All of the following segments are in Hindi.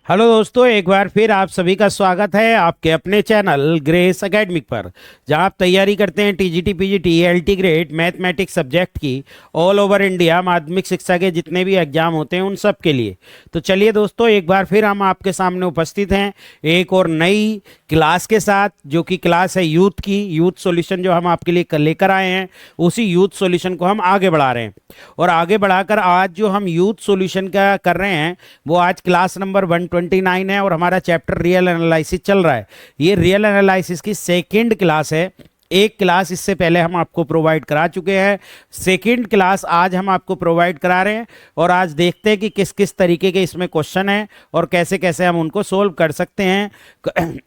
हेलो दोस्तों, एक बार फिर आप सभी का स्वागत है आपके अपने चैनल ग्रेस एकेडमिक पर, जहां आप तैयारी करते हैं TGT PGT LT grade mathematics subject की ऑल ओवर इंडिया माध्यमिक शिक्षा के जितने भी एग्जाम होते हैं उन सब के लिए। तो चलिए दोस्तों, एक बार फिर हम आपके सामने उपस्थित हैं एक और नई क्लास के साथ, जो कि क्लास है यूथ की। यूथ सॉल्यूशन जो हम आपके लिए लेकर आए हैं, उसी यूथ सॉल्यूशन को हम आगे बढ़ा रहे हैं। और आगे बढ़ाकर आज जो हम यूथ सॉल्यूशन का कर रहे हैं वो आज क्लास नंबर 129 है और हमारा चैप्टर रियल एनालिसिस चल रहा है। ये रियल एनालिसिस की सेकेंड क्लास है। एक क्लास इससे पहले हम आपको प्रोवाइड करा चुके हैं, सेकेंड क्लास आज हम आपको प्रोवाइड करा रहे हैं। और आज देखते हैं कि किस किस तरीके के इसमें क्वेश्चन हैं और कैसे कैसे हम उनको सोल्व कर सकते हैं।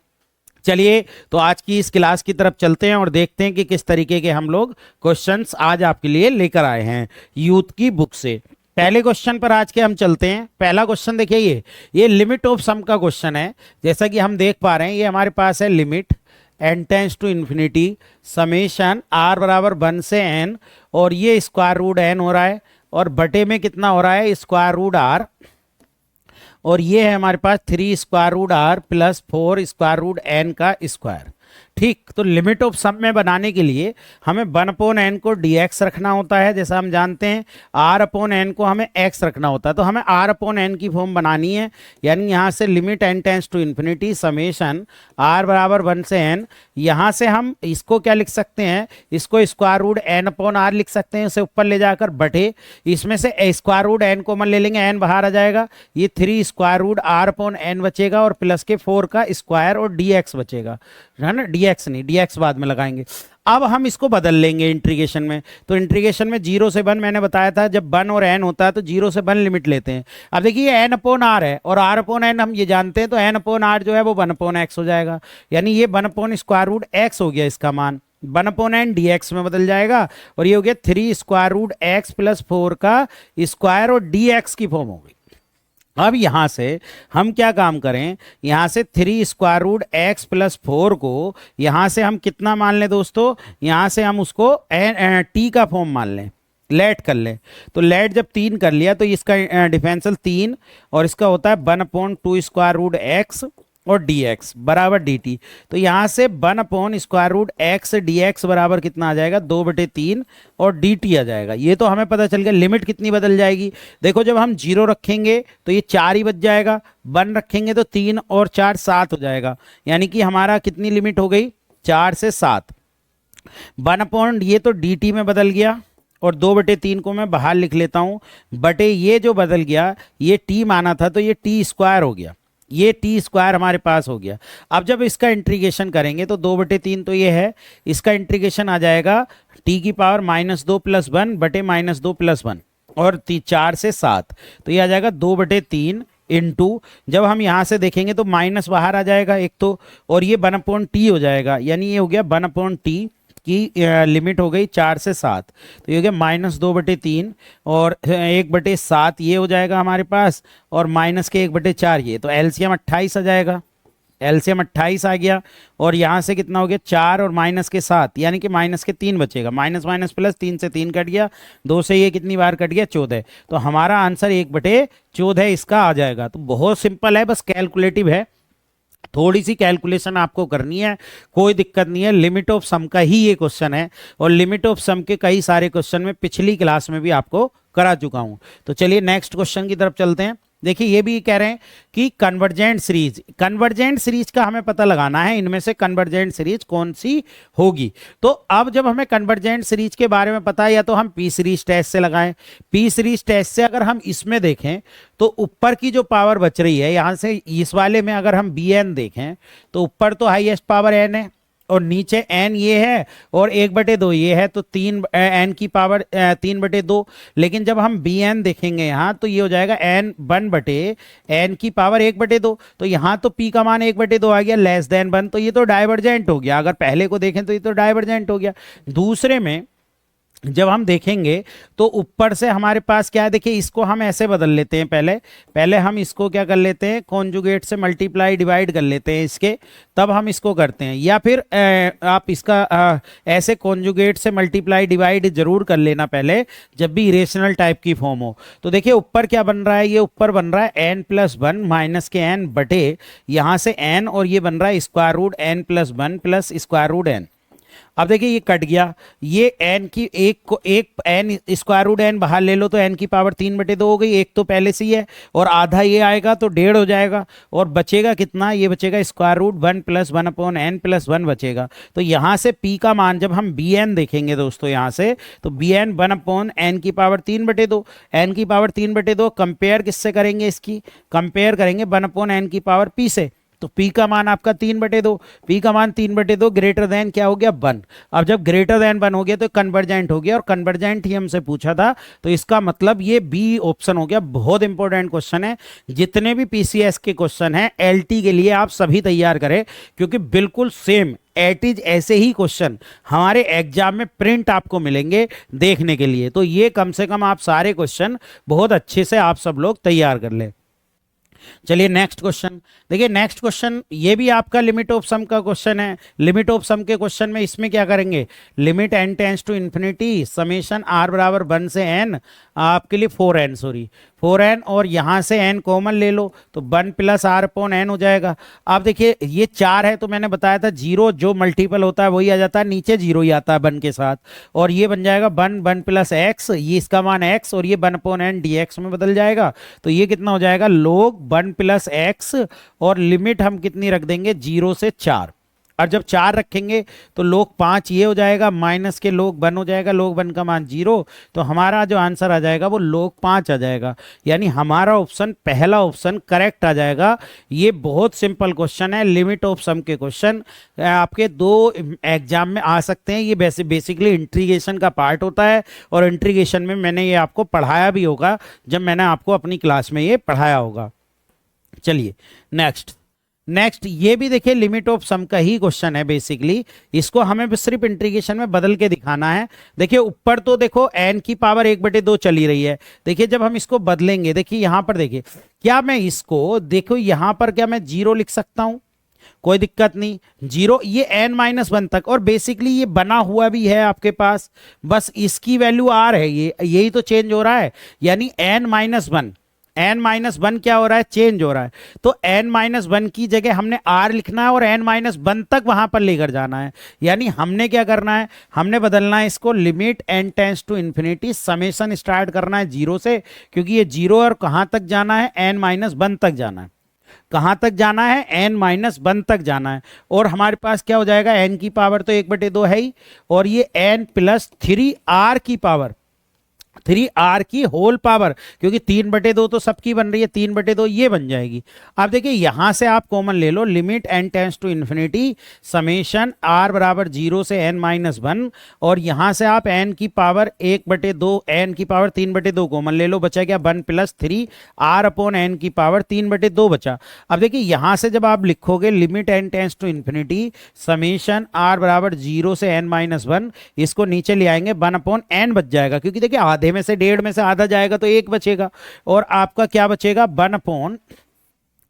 चलिए, तो आज की इस क्लास की तरफ चलते हैं और देखते हैं कि किस तरीके के हम लोग क्वेश्चंस आज आपके लिए लेकर आए हैं यूथ की बुक से। पहले क्वेश्चन पर आज के हम चलते हैं। पहला क्वेश्चन देखिए, ये लिमिट ऑफ सम का क्वेश्चन है। जैसा कि हम देख पा रहे हैं, ये हमारे पास है limit n tends to infinity summation r बराबर 1 से n, और ये स्क्वायर रूट n हो रहा है और बटे में कितना हो रहा है, स्क्वायर रूट r, और ये है हमारे पास 3 square root r plus 4 square root n का स्क्वायर। ठीक, तो लिमिट ऑफ सम में बनाने के लिए हमें 1/n को dx रखना होता है, जैसा हम जानते हैं r/n को हमें x रखना होता है। तो हमें r/n की फॉर्म बनानी है, यानी यहाँ से limit n tends to infinity summation r बराबर 1 से n। यहाँ से हम इसको क्या लिख सकते हैं, इसको स्क्वायर रूट n/r लिख सकते हैं, इसे ऊपर ले जाकर बटे, इसमें से स्क्वायर रूट n कॉमन ले लेंगे, n बाहर आ जाएगा, ये 3 स्क्वायर रूट r/n बचेगा और प्लस के 4 का स्क्वायर और dx बचेगा, है ना। dx नहीं, dx बाद में लगाएंगे। अब हम इसको बदल लेंगे इंटीग्रेशन में। तो इंटीग्रेशन में 0 से 1 मैंने बताया था, जब 1 और n होता है तो 0 से 1 लिमिट लेते हैं। अब देखिए n/r है और r/n हम ये जानते हैं, तो n/r जो है वो 1/x हो जाएगा, यानी ये 1/स्क्वायर रूट x हो गया, इसका मान 1/n dx में बदल जाएगा, और ये हो गया 3 स्क्वायर रूट x प्लस 4 का स्क्वायर और dx की फॉर्म हो गई। अब यहां से हम क्या काम करें, यहां से 3 स्क्वायर रूट एक्स प्लस 4 को यहां से हम कितना मान लें दोस्तों, यहां से हम उसको टी का फॉर्म मान लें, लेट कर लें। तो लेट जब 3 कर लिया तो इसका डिफरेंशियल 3 और इसका होता है 1/2 स्क्वायर रूट एक्स और dx बराबर dt। तो यहां से 1/स्क्वायर रूट एक्स dx बराबर कितना आ जाएगा, 2/3 और dt आ जाएगा। ये तो हमें पता चल गया। लिमिट कितनी बदल जाएगी, देखो जब हम 0 रखेंगे तो ये 4 ही बच जाएगा, 1 रखेंगे तो 3 और 4 7 हो जाएगा, यानी कि हमारा कितनी लिमिट हो गई, 4 से 7। 1/ ये तो dt में बदल गया, और 2/3 को मैं बाहर लिख लेता हूं, बटे ये जो बदल गया, ये t माना था तो ये t स्क्वायर हो गया, ये टी स्क्वायर हमारे पास हो गया। अब जब इसका इंटीग्रेशन करेंगे तो 2/3 तो ये है, इसका इंटीग्रेशन आ जाएगा टी की पावर -2 + 1 बटे -2 + 1 और 4 से 7, तो ये आ जाएगा 2/3 इंटू, जब हम यहाँ से देखेंगे तो माइनस बाहर आ जाएगा एक तो, और ये 1/t हो जाएगा, यानी ये हो गया 1/t की लिमिट हो गई 4 से 7, तो ये हो गया -2/3 और 1/7 ये हो जाएगा हमारे पास, और माइनस के 1/4 ये, तो एलसीएम 28 आ जाएगा, एलसीएम 28 आ गया। और यहाँ से कितना हो गया, 4 और माइनस के 7, यानी कि माइनस के 3 बचेगा, माइनस माइनस प्लस, 3 से 3 कट गया, 2 से ये कितनी बार कट गया, 14। तो हमारा आंसर 1/14 इसका आ जाएगा। तो बहुत सिंपल है, बस कैलकुलेटिव है, थोड़ी सी कैलकुलेशन आपको करनी है, कोई दिक्कत नहीं है। लिमिट ऑफ सम का ही ये क्वेश्चन है, और लिमिट ऑफ सम के कई सारे क्वेश्चन में पिछली क्लास में भी आपको करा चुका हूं। तो चलिए नेक्स्ट क्वेश्चन की तरफ चलते हैं। देखिए, ये भी कह रहे हैं कि कन्वर्जेंट सीरीज का हमें पता लगाना है, इनमें से कन्वर्जेंट सीरीज कौन सी होगी। तो अब जब हमें कन्वर्जेंट सीरीज के बारे में पता है, या तो हम पी सीरीज टेस्ट से लगाएं। पी सीरीज टेस्ट से अगर हम इसमें देखें तो ऊपर की जो पावर बच रही है, यहां से इस वाले में अगर हम bn देखें तो ऊपर तो हाईएस्ट पावर n है और नीचे n ये है और 1/2 ये है, तो 3 n की पावर 3/2। लेकिन जब हम bn देखेंगे यहाँ तो ये हो जाएगा n 1/n की पावर 1/2। तो यहाँ तो p का मान 1/2 आ गया, लेस देन 1, तो ये तो डाइवर्जेंट हो गया। अगर पहले को देखें तो ये तो डाइवर्जेंट हो गया। दूसरे में जब हम देखेंगे तो ऊपर से हमारे पास क्या है, देखिए इसको हम ऐसे बदल लेते हैं, पहले पहले हम इसको क्या कर लेते हैं, कॉन्जुगेट से मल्टीप्लाई डिवाइड कर लेते हैं इसके, तब हम इसको करते हैं। या फिर आप इसका ऐसे कॉन्जुगेट से मल्टीप्लाई डिवाइड जरूर कर लेना पहले, जब भी इरेशनल टाइप की फॉर्म हो। तो देखिए ऊपर क्या बन रहा है, ये ऊपर बन रहा है एन प्लस वन माइनस के एन बटे यहाँ से एन, और ये बन रहा है square root N plus one plus square root N. अब देखिए ये कट गया, ये एन की एक को एक एन स्क्वायर रूट एन बाहर ले लो तो एन की पावर 3/2 हो गई, एक तो पहले से ही है, और आधा ये आएगा तो 1.5 हो जाएगा, और बचेगा कितना, ये बचेगा square root one plus one upon N plus one बचेगा। तो यहाँ से पी का मान जब हम बी एन देखेंगे दोस्तों यहाँ से, तो B N one upon N की पावर 3/2, एन की पावर 3/2 कंपेयर किससे करेंगे, इसकी कंपेयर करेंगे वन अपॉन एन की पावर पी से। तो P का मान आपका 3/2, P का मान 3/2 ग्रेटर देन क्या हो गया 1। अब जब ग्रेटर देन 1 हो गया तो कन्वर्जेंट हो गया, और कन्वर्जेंट ही हमसे पूछा था, तो इसका मतलब ये बी ऑप्शन हो गया। बहुत इंपॉर्टेंट क्वेश्चन है, जितने भी पीसीएस के क्वेश्चन हैं एलटी के लिए आप सभी तैयार करें, क्योंकि बिल्कुल सेम एट इज ऐसे ही क्वेश्चन हमारे एग्जाम में प्रिंट आपको मिलेंगे देखने के लिए। तो ये कम से कम आप सारे क्वेश्चन बहुत अच्छे से आप सब लोग तैयार कर लें। चलिए नेक्स्ट क्वेश्चन देखिए, नेक्स्ट क्वेश्चन ये भी आपका लिमिट ऑफ सम का क्वेश्चन है। लिमिट ऑफ सम के क्वेश्चन में इसमें क्या करेंगे, limit N tends to infinity summation are बराबर 1 से एन, आपके लिए 4n, सॉरी 4n, और यहां से n कॉमन ले लो तो 1 प्लस आर अपॉन एन हो जाएगा। आप देखिए ये 4 है तो मैंने बताया था 0 जो मल्टीपल होता है वही आ जाता है, नीचे 0 ही आता है 1 के साथ, और ये बन जाएगा 1 प्लस एक्स, ये इसका मान x, और ये 1 अपॉन एन डी एक्स में बदल जाएगा। तो ये कितना हो जाएगा, लोग 1 प्लस एक्स, और लिमिट हम कितनी रख देंगे 0 से 4, और जब 4 रखेंगे तो लोग 5 ये हो जाएगा, माइनस के लोग 1 हो जाएगा, लोग 1 का मान 0, तो हमारा जो आंसर आ जाएगा वो लोग 5 आ जाएगा। यानी हमारा ऑप्शन पहला ऑप्शन करेक्ट आ जाएगा। ये बहुत सिंपल क्वेश्चन है, लिमिट ऑफ सम के क्वेश्चन आपके 2 एग्जाम में आ सकते हैं। ये बेसिकली इंट्रीगेशन का पार्ट होता है, और इंट्रीगेशन में मैंने ये आपको पढ़ाया भी होगा, जब मैंने आपको अपनी क्लास में ये पढ़ाया होगा। चलिए नेक्स्ट ये भी देखिए लिमिट ऑफ सम का ही क्वेश्चन है बेसिकली, इसको हमें सिर्फ इंटीग्रेशन में बदल के दिखाना है। देखिए ऊपर तो देखो n की पावर 1/2 चली रही है, देखिए जब हम इसको बदलेंगे, देखिए यहां पर देखिए, क्या मैं इसको देखो यहां पर क्या मैं 0 लिख सकता हूं, कोई दिक्कत नहीं, 0 ये n-1 तक, और बेसिकली ये बना हुआ भी है आपके पास, बस इसकी वैल्यू r है, ये यही तो चेंज हो रहा है, यानी n-1 क्या हो रहा है, चेंज हो रहा है। तो n-1 की जगह हमने r लिखना है और n-1 तक वहां पर लेकर जाना है। यानी हमने क्या करना है, हमने बदलना है इसको, limit n tends to infinity summation start करना है 0 से, क्योंकि ये 0 और कहां तक जाना है, n-1 तक जाना है। कहां तक जाना है, n-1 तक जाना है, और हमारे पास क्या हो जाएगा, n की पावर तो 1/2 है ही, और ये n प्लस 3r की पावर, 3r की होल पावर, क्योंकि 3/2 तो सबकी बन रही है, 3/2 ये बन जाएगी। अब देखिए यहां से आप कॉमन ले लो, limit n tends to infinity summation r बराबर 0 से n-1, और यहां से आप n की पावर 1/2, n की पावर 3/2 कॉमन ले लो, बचा क्या 1 प्लस 3r अपॉन n की पावर 3/2 बचा। अब देखिए यहां से जब आप लिखोगे limit n tends to infinity summation r बराबर 0 से n-1, इसको नीचे ले आएंगे 1 अपॉन n बच जाएगा, क्योंकि देखिए आधे में से 1.5 में से आधा जाएगा तो 1 बचेगा, और आपका क्या बचेगा 1 अपॉन,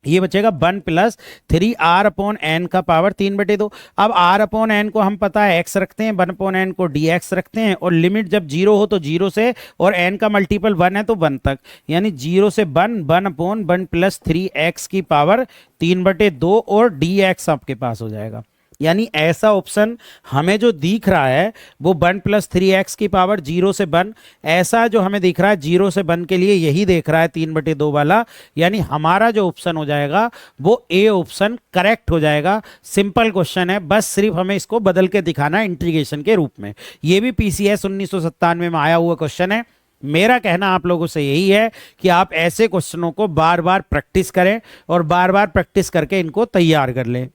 ये बचेगा 1 प्लस 3r अपॉन एन का पावर 3/2। अब r अपॉन एन को हम पता है x रखते हैं, 1 अपॉन एन को dx रखते हैं, और लिमिट जब 0 हो तो 0 से, और n का मल्टीपल 1 है तो 1 तक, यानी 0 से 1 अपॉन 1 प्लस 3x की पावर 3/2, और dx आपके पास हो जाएगा। यानी ऐसा ऑप्शन हमें जो दिख रहा है वो 1 प्लस 3x की पावर 0 से 1, ऐसा जो हमें दिख रहा है 0 से 1 के लिए यही देख रहा है 3/2 वाला, यानी हमारा जो ऑप्शन हो जाएगा वो ए ऑप्शन करेक्ट हो जाएगा। सिंपल क्वेश्चन है, बस सिर्फ हमें इसको बदल के दिखाना है इंटीग्रेशन के रूप में। ये भी पीसीएस 1997 में आया हुआ क्वेश्चन है। मेरा कहना आप लोगों से यही है कि आप ऐसे क्वेश्चनों को बार बार प्रैक्टिस करें, और बार बार प्रैक्टिस करके इनको तैयार कर लें।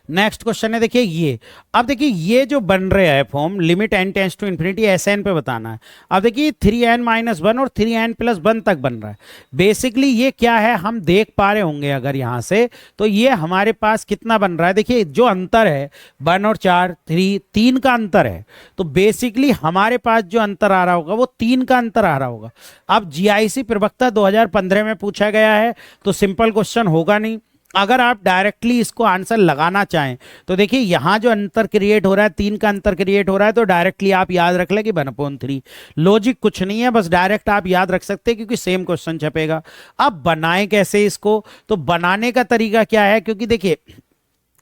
नेक्स्ट क्वेश्चन है, देखिए ये। अब देखिए ये जो बन रहा है form, limit N tends to infinity, S N पे बताना है। अब देखिए 3n-1 और 3n+1 तक बन रहा है। बेसिकली ये क्या है, हम देख पा रहे होंगे अगर यहाँ से, तो ये हमारे पास कितना बन रहा है, देखिए जो अंतर है 1 और 4, 3 का अंतर है। तो बेसिकली हमारे पास जो अंतर आ रहा होगा वो 3 का अंतर आ रहा होगा। अब जीआईसी प्रवक्ता 2015 में पूछा गया है, तो सिंपल क्वेश्चन होगा नहीं। अगर आप डायरेक्टली इसको आंसर लगाना चाहें तो देखिए यहां जो अंतर क्रिएट हो रहा है, 3 का अंतर क्रिएट हो रहा है, तो डायरेक्टली आप याद रख लें कि 1/3। लॉजिक कुछ नहीं है, बस डायरेक्ट आप याद रख सकते हैं क्योंकि सेम क्वेश्चन छपेगा। अब बनाएं कैसे इसको, तो बनाने का तरीका क्या है, क्योंकि देखिए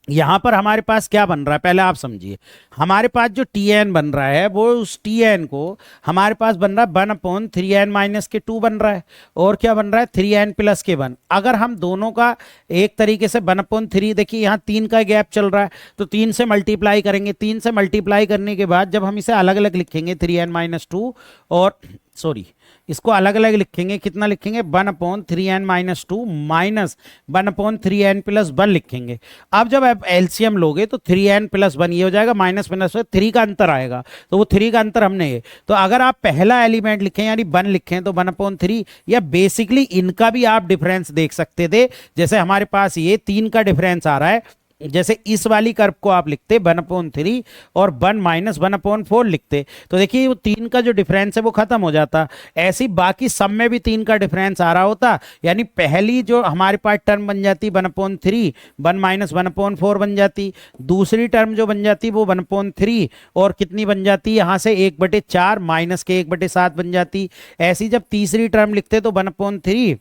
यहां पर हमारे पास क्या बन रहा है, पहले आप समझिए। हमारे पास जो टी एन बन रहा है वो उस टी एन को हमारे पास बन रहा है 1/3n-2 बन रहा है, और क्या बन रहा है 3n+1। अगर हम दोनों का एक तरीके से 1/3, देखिए यहाँ 3 का गैप चल रहा है, तो 3 से मल्टीप्लाई करेंगे। 3 से मल्टीप्लाई करने के बाद जब हम इसे अलग अलग लिखेंगे 3n-2, और सॉरी इसको अलग अलग लिखेंगे, कितना लिखेंगे 1/3n-2 माइनस 1/3n+1 लिखेंगे। अब जब आप एलसीएम लोगे तो 3n+1 ये हो जाएगा, माइनस माइनस 3 का अंतर आएगा, तो वो 3 का अंतर हमने ये। तो अगर आप पहला एलिमेंट लिखें यानी 1 लिखें तो 1/3, या बेसिकली इनका भी आप डिफरेंस देख सकते थे। जैसे हमारे पास ये 3 का डिफरेंस आ रहा है, जैसे इस वाली कर्व को आप लिखते 1/3 और 1-1/4 लिखते, तो देखिए वो 3 का जो डिफरेंस है वो खत्म हो जाता। ऐसी बाकी सब में भी 3 का डिफरेंस आ रहा होता, यानी पहली जो हमारे पास टर्म बन जाती 1/3, 1-1/4 बन जाती। दूसरी टर्म जो बन जाती वो 1/3 और कितनी बन जाती, यहां से 1/4 माइनस के 1/7 बन जाती। ऐसी जब तीसरी टर्म लिखते तो 1/3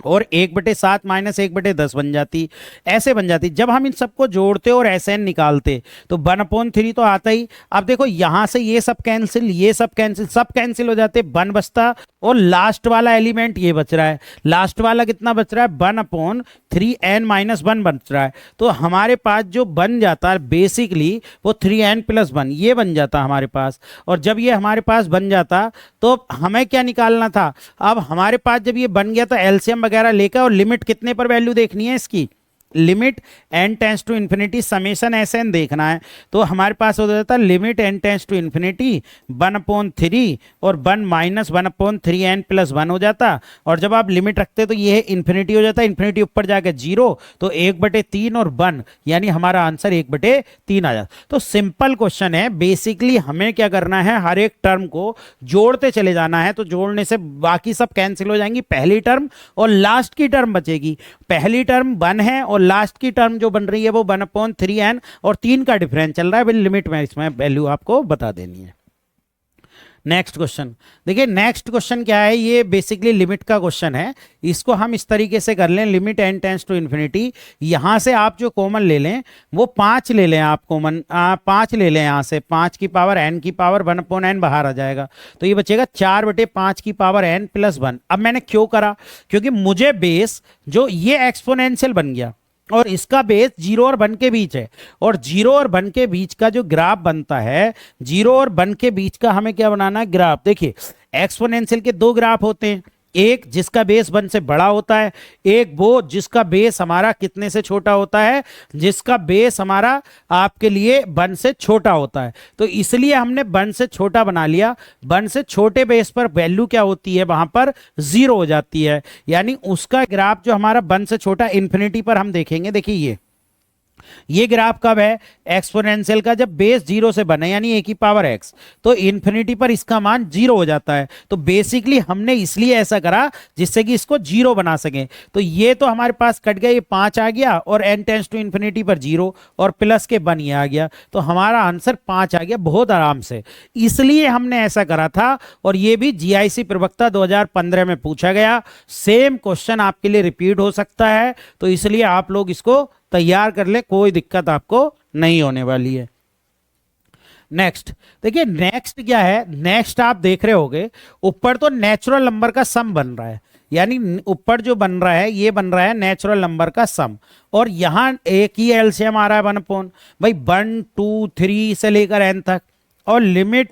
और 1/7 माइनस 1/10 बन जाती, ऐसे बन जाती। जब हम इन सबको जोड़ते और एस एन निकालते तो 1/3 तो आता ही। अब देखो यहां से ये सब कैंसिल, ये सब कैंसिल, सब कैंसिल हो जाते, 1 बचता, और लास्ट वाला एलिमेंट ये बच रहा है। लास्ट वाला कितना बच रहा है 1/3n-1 बच रहा है। तो हमारे पास जो बन जाता है बेसिकली वो 3n+1 ये बन जाता हमारे पास। और जब ये हमारे पास बन जाता तो हमें क्या निकालना था, अब हमारे पास जब ये बन गया तो एलसीएम वगैरह लेकर, और लिमिट कितने पर वैल्यू देखनी है इसकी, limit n tends to infinity summation S N देखना है। तो हमारे पास हो जाता है limit n tends to infinity 1/3 और 1-1/3n+1 हो जाता। और जब आप लिमिट रखते तो ये इन्फिनिटी हो जाता, इन्फिनिटी ऊपर जाकर 0, तो 1/3 और 1, यानी हमारा आंसर 1/3 आ जाता। तो सिंपल क्वेश्चन है, बेसिकली हमें क्या करना है, हर एक टर्म को जोड़ते चले जाना है। तो जोड़ने से बाकी सब कैंसिल हो जाएंगी, पहली टर्म और लास्ट की टर्म बचेगी। पहली टर्म 1 है और लास्ट की टर्म जो बन रही है वो 1/3n, और 3 का डिफरेंस चल रहा है, लिमिट में इसमें वैल्यू आपको बता देनी है। नेक्स्ट क्वेश्चन देखिए, नेक्स्ट क्वेश्चन क्या है, ये बेसिकली लिमिट का क्वेश्चन है। इसको हम इस तरीके से कर लें, limit n tends to infinity, यहां से आप जो कॉमन ले लें वो 5 ले लें, आप कॉमन 5 ले लें, यहां से 5 की पावर n की पावर 1/n बाहर आ जाएगा, तो ये बचेगा 4/5 की पावर n+1। अब मैंने क्यों करा, क्योंकि मुझे बेस जो ये एक्सपोनेंशियल बन गया और इसका बेस 0 और 1 के बीच है, और 0 और 1 के बीच का जो ग्राफ बनता है, 0 और 1 के बीच का हमें क्या बनाना है, ग्राफ। देखिए एक्सपोनेंशियल के 2 ग्राफ होते हैं, एक जिसका बेस 1 से बड़ा होता है, एक वो जिसका बेस हमारा कितने से छोटा होता है, जिसका बेस हमारा आपके लिए 1 से छोटा होता है। तो इसलिए हमने 1 से छोटा बना लिया। 1 से छोटे बेस पर वैल्यू क्या होती है, वहां पर 0 हो जाती है, यानी उसका ग्राफ जो हमारा 1 से छोटा इन्फिनिटी पर हम देखेंगे। देखिए ये ग्राफ कब है, एक्सपोनेंशियल का जब बेस 0 से बने, यानी a की पावर x, तो इन्फिनिटी पर इसका मान 0 हो जाता है। तो बेसिकली हमने इसलिए ऐसा करा जिससे कि इसको 0 बना सके। तो ये तो हमारे पास कट गया, ये 5 आ गया, और n टेंस टू इन्फिनिटी पर 0 और प्लस के 1 ये आ गया, तो हमारा आंसर 5 आ गया बहुत आराम से। इसलिए हमने ऐसा करा था, और ये भी जीआईसी प्रवक्ता 2015 में पूछा गया। सेम क्वेश्चन आपके लिए रिपीट हो सकता है, तो इसलिए आप लोग इसको तैयार कर ले, कोई दिक्कत आपको नहीं होने वाली है। नेक्स्ट देखिए, नेक्स्ट क्या है, नेक्स्ट आप देख रहे होगे ऊपर तो नेचुरल नंबर का सम बन रहा है, यानी ऊपर जो बन रहा है ये बन रहा है नेचुरल नंबर का सम, और यहां एक ही एलसीएम आ रहा है 1/, भाई 1 2 3 से लेकर n तक। और लिमिट,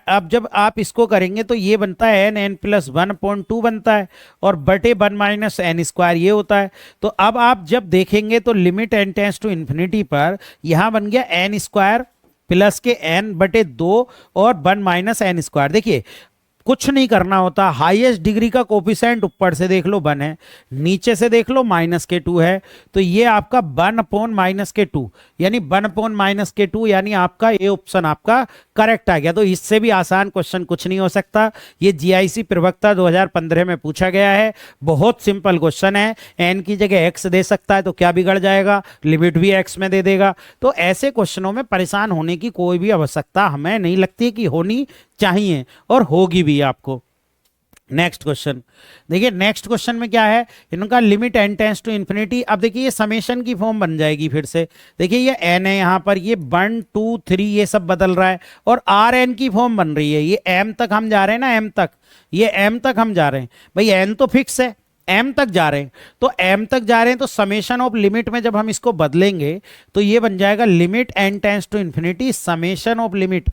अब जब आप इसको करेंगे तो ये बनता है एन, एन प्लस 1/2 बनता है, और बटे 1 माइनस एन स्क्वायर ये होता है। तो अब आप जब देखेंगे तो limit N tends to infinity पर यहां बन गया एन स्क्वायर प्लस के एन बटे 2 और 1 माइनस एन स्क्वायर। देखिए कुछ नहीं करना होता, हाईएस्ट डिग्री का कोफिशिएंट ऊपर से देख लो 1 है, नीचे से देख लो -2 है, तो ये आपका 1/-2 यानी 1/-2 यानी आपका ए ऑप्शन आपका करेक्ट आ गया। तो इससे भी आसान क्वेश्चन कुछ नहीं हो सकता। ये जीआईसी प्रवक्ता 2015 में पूछा गया है, बहुत सिंपल क्वेश्चन है। एन की जगह एक्स दे सकता है तो क्या बिगड़ जाएगा, लिमिट भी एक्स में दे देगा। तो ऐसे क्वेश्चनों में परेशान होने की कोई भी आवश्यकता हमें नहीं लगती कि होनी चाहिए, और होगी भी आपको। नेक्स्ट क्वेश्चन देखिए, नेक्स्ट क्वेश्चन में क्या है, इनका limit N tends to infinity. अब देखिए ये समेशन की फॉर्म बन जाएगी फिर से। देखिए ये एन है, यहाँ पर ये 1 2 3 ये सब बदल रहा है, और आर एन की फॉर्म बन रही है। ये एम तक हम जा रहे हैं ना, एम तक, ये एम तक हम जा रहे हैं भाई, एन तो फिक्स है, एम तक जा रहे हैं, तो एम तक जा रहे हैं तो समेशन ऑफ लिमिट में जब हम इसको बदलेंगे तो ये बन जाएगा limit N tends to infinity summation of limit.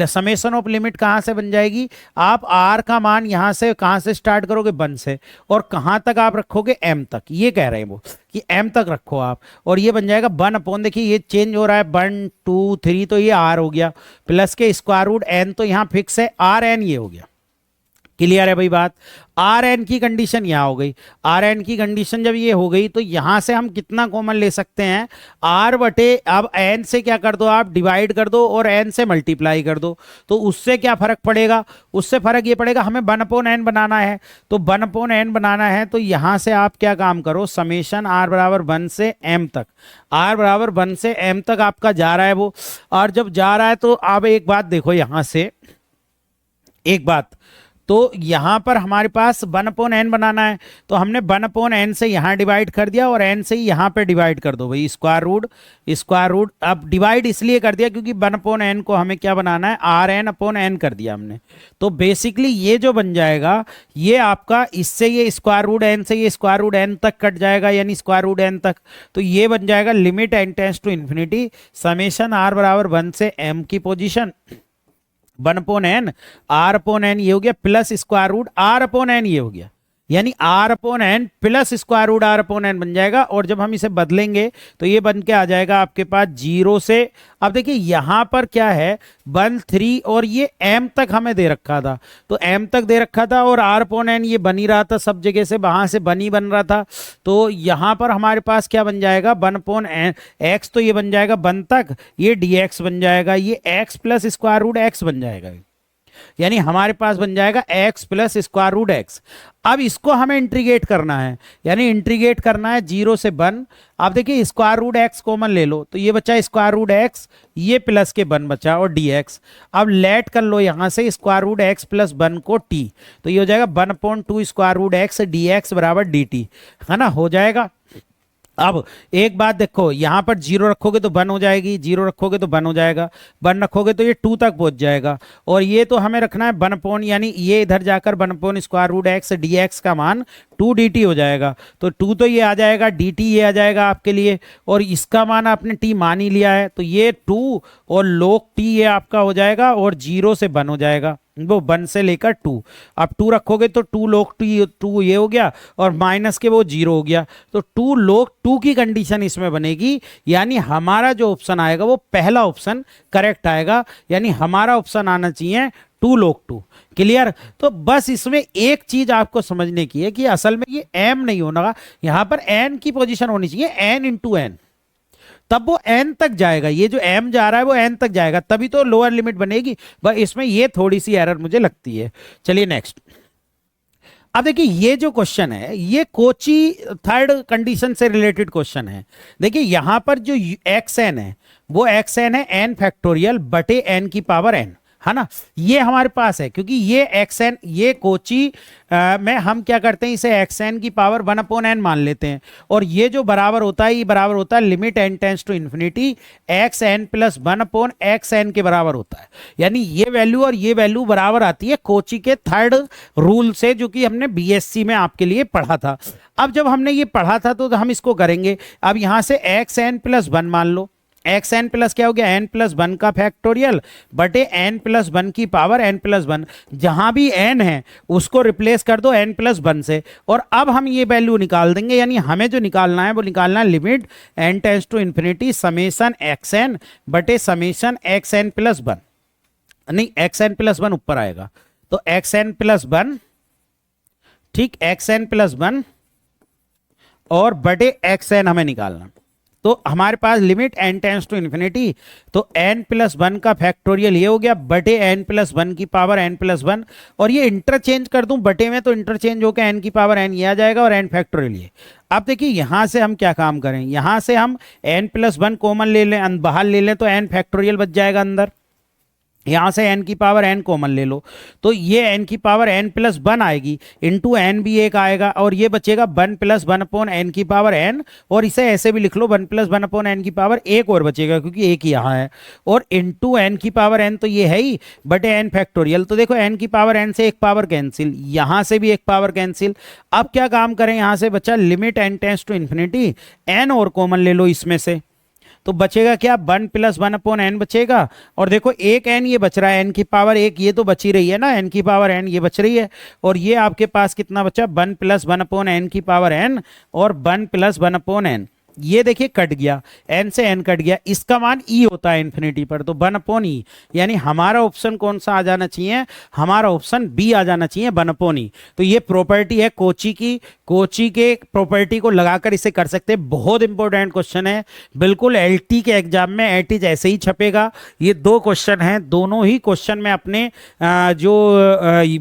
Summation of limit कहां से बन जाएगी, आप आर का मान यहां से कहां से स्टार्ट करोगे, 1 से, और कहां तक आप रखोगे, एम तक। ये कह रहे हैं वो कि एम तक रखो आप, और ये बन जाएगा 1 देखिए ये चेंज हो रहा है 1 2 3, तो ये आर हो गया, प्लस के स्क्वायर रूट एन, तो यहां फिक्स है आर एन, ये हो गया। क्लियर है भाई बात। आर एन की कंडीशन यहां हो गई, आर एन की कंडीशन जब ये हो गई तो यहां से हम कितना कॉमन ले सकते हैं, आर बटे, अब एन से क्या कर दो आप, डिवाइड कर दो और एन से मल्टीप्लाई कर दो, तो उससे क्या फर्क पड़ेगा, उससे फर्क ये पड़ेगा हमें 1/n बनाना है। तो 1/n बनाना है तो यहां से आप क्या काम करो, समेशन आर बराबर 1 से m तक, आर बराबर 1 से m तक आपका जा रहा है वो। और जब जा रहा है तो आप एक बात देखो, यहां से एक बात, तो यहां पर हमारे पास 1/n बनाना है, तो हमने 1/n से यहां डिवाइड कर दिया और n से ही यहां पे डिवाइड कर दो भाई, स्क्वायर रूट। अब डिवाइड इसलिए कर दिया क्योंकि 1/n को हमें क्या बनाना है, Rn/n कर दिया हमने। तो बेसिकली ये जो बन जाएगा, ये आपका इससे ये स्क्वायर रूट n से ये स्क्वायर रूट n तक कट जाएगा, यानी स्क्वायर रूट n तक। तो ये बन जाएगा limit n tends to infinity summation r बराबर 1 से m की पोजीशन 1/n r/n ये हो गया, प्लस स्क्वायर रूट r/n ये हो गया, यानी r/n plus square root r/n बन जाएगा। और जब हम इसे बदलेंगे तो ये बन के आ जाएगा आपके पास 0 से, अब देखिए यहां पर क्या है 1 3, और ये m तक हमें दे रखा था, तो m तक दे रखा था, और r/n ये बन ही रहा था सब जगह से, वहां से बन ही बन रहा था। तो यहां पर हमारे पास क्या बन जाएगा, 1/n x, तो ये बन जाएगा 1 तक, ये dx बन जाएगा, ये x plus square root x बन जाएगा, यानी हमारे पास बन जाएगा x plus square root x। अब इसको हमें इंटीग्रेट करना है, यानी इंटीग्रेट करना है 0 से 1। आप देखिए स्क्वायर रूट x कॉमन ले लो, तो ये बचा स्क्वायर रूट x, ये प्लस के 1 बचा और dx। अब लेट कर लो यहां से स्क्वायर रूट x प्लस 1 को t, तो ये हो जाएगा 1/2 स्क्वायर रूट x dx बराबर dt, है ना, हो जाएगा। अब एक बात देखो, यहां पर 0 रखोगे तो 1 हो जाएगी, 0 रखोगे तो 1 हो जाएगा, 1 रखोगे तो ये 2 तक पहुंच जाएगा, और ये तो हमें रखना है 1/, यानी ये इधर जाकर 1/ स्क्वायर रूट x dx का मान 2 dt हो जाएगा। तो 2 तो ये आ जाएगा, dt ये आ जाएगा आपके लिए, और इसका मान आपने t मान ही लिया है, तो ये 2 और log t ये आपका हो जाएगा, और 0 से 1 हो जाएगा, वो 1 से लेकर 2। अब 2 रखोगे तो 2 log 2 ये हो गया, और माइनस के वो 0 हो गया, तो 2 log 2 की कंडीशन इसमें बनेगी, यानी हमारा जो ऑप्शन आएगा वो पहला ऑप्शन करेक्ट आएगा, यानी हमारा ऑप्शन आना चाहिए 2 log 2। क्लियर। तो बस इसमें एक चीज आपको समझने की है कि असल में ये m नहीं होना, यहां पर n की पोजीशन होनी चाहिए, n इंटू n, तब वो n तक जाएगा, ये जो m जा रहा है वो n तक जाएगा, तभी तो लोअर लिमिट बनेगी। बस इसमें ये थोड़ी सी एरर मुझे लगती है। चलिए नेक्स्ट। अब देखिए ये जो क्वेश्चन है ये कोची थर्ड कंडीशन से रिलेटेड क्वेश्चन है। देखिए यहां पर जो xn है वो xn है n फैक्टोरियल बटे n की पावर n, है ना, ये हमारे पास है, क्योंकि ये xn ये कोची में हम क्या करते हैं, इसे xn की पावर 1/n मान लेते हैं, और ये जो बराबर होता है ये बराबर होता है limit n tends to infinity xn plus 1/xn के बराबर होता है, यानी ये वैल्यू और ये वैल्यू बराबर आती है कोची के थर्ड रूल से, जो कि हमने बीएससी में आपके लिए पढ़ा था। अब जब हमने ये पढ़ा था तो हम इसको करेंगे, अब यहां से xn प्लस 1 मान लो, एक्स एन प्लस क्या हो गया, एन प्लस वन का फैक्टोरियल बटे एन प्लस वन की पावर एन प्लस वन। जहां भी एन है उसको रिप्लेस कर दो एन प्लस वन से, और अब हम ये वैल्यू निकाल देंगे। यानी हमें जो निकालना है वो निकालना है limit N tends to infinity summation x n बटे summation x n plus one, नहीं एक्स एन प्लस वन ऊपर आएगा, तो एक्स एन प्लस वन, ठीक, एक्स एन प्लस वन और बटे एक्स एन हमें निकालना। तो हमारे पास limit N tends to infinity, तो एन प्लस वन का फैक्टोरियल ये हो गया बटे एन प्लस वन की पावर एन प्लस वन, और ये इंटरचेंज कर दूं बटे में तो इंटरचेंज होकर एन की पावर एन ये आ जाएगा और एन फैक्टोरियल ये। अब देखिए यहां से हम क्या काम करें, यहां से हम एन प्लस वन कॉमन ले लें, बाहर ले लें तो एन फैक्टोरियल बच जाएगा अंदर। यहां से n की पावर n कॉमन ले लो, तो ये n की पावर n प्लस वन आएगी, इंटू एन भी एक आएगा, और ये बचेगा one plus one upon N की पावर n, और इसे ऐसे भी लिख लो one plus one upon N की पावर एक और बचेगा क्योंकि एक यहाँ है, और इंटू एन की पावर n तो ये है ही बटे एन फैक्टोरियल। तो देखो n की पावर n से एक पावर कैंसिल, यहां से भी एक पावर कैंसिल। अब क्या काम करें, यहां से बचा limit N tends to infinity, n और कॉमन ले लो इसमें से, तो बचेगा क्या, one plus one upon N बचेगा, और देखो एक एन ये बच रहा है, एन की पावर एक ये तो बची रही है ना, एन की पावर एन ये बच रही है, और ये आपके पास कितना बचा, one plus one upon N की पावर एन और one plus one upon N, ये देखिए कट गया, एन से एन कट गया, इसका मान ई होता है इन्फिनिटी पर, तो वन अपॉन ई, यानी हमारा ऑप्शन कौन सा आ जाना चाहिए, हमारा ऑप्शन बी आ जाना चाहिए, वन अपॉन ई। तो ये प्रॉपर्टी है कोची की, कोची के प्रॉपर्टी को लगाकर इसे कर सकते हैं। बहुत इंपॉर्टेंट क्वेश्चन है, बिल्कुल एलटी के एग्जाम में एटी जैसे ही छपेगा। ये दो क्वेश्चन हैं, दोनों ही क्वेश्चन मैं अपने जो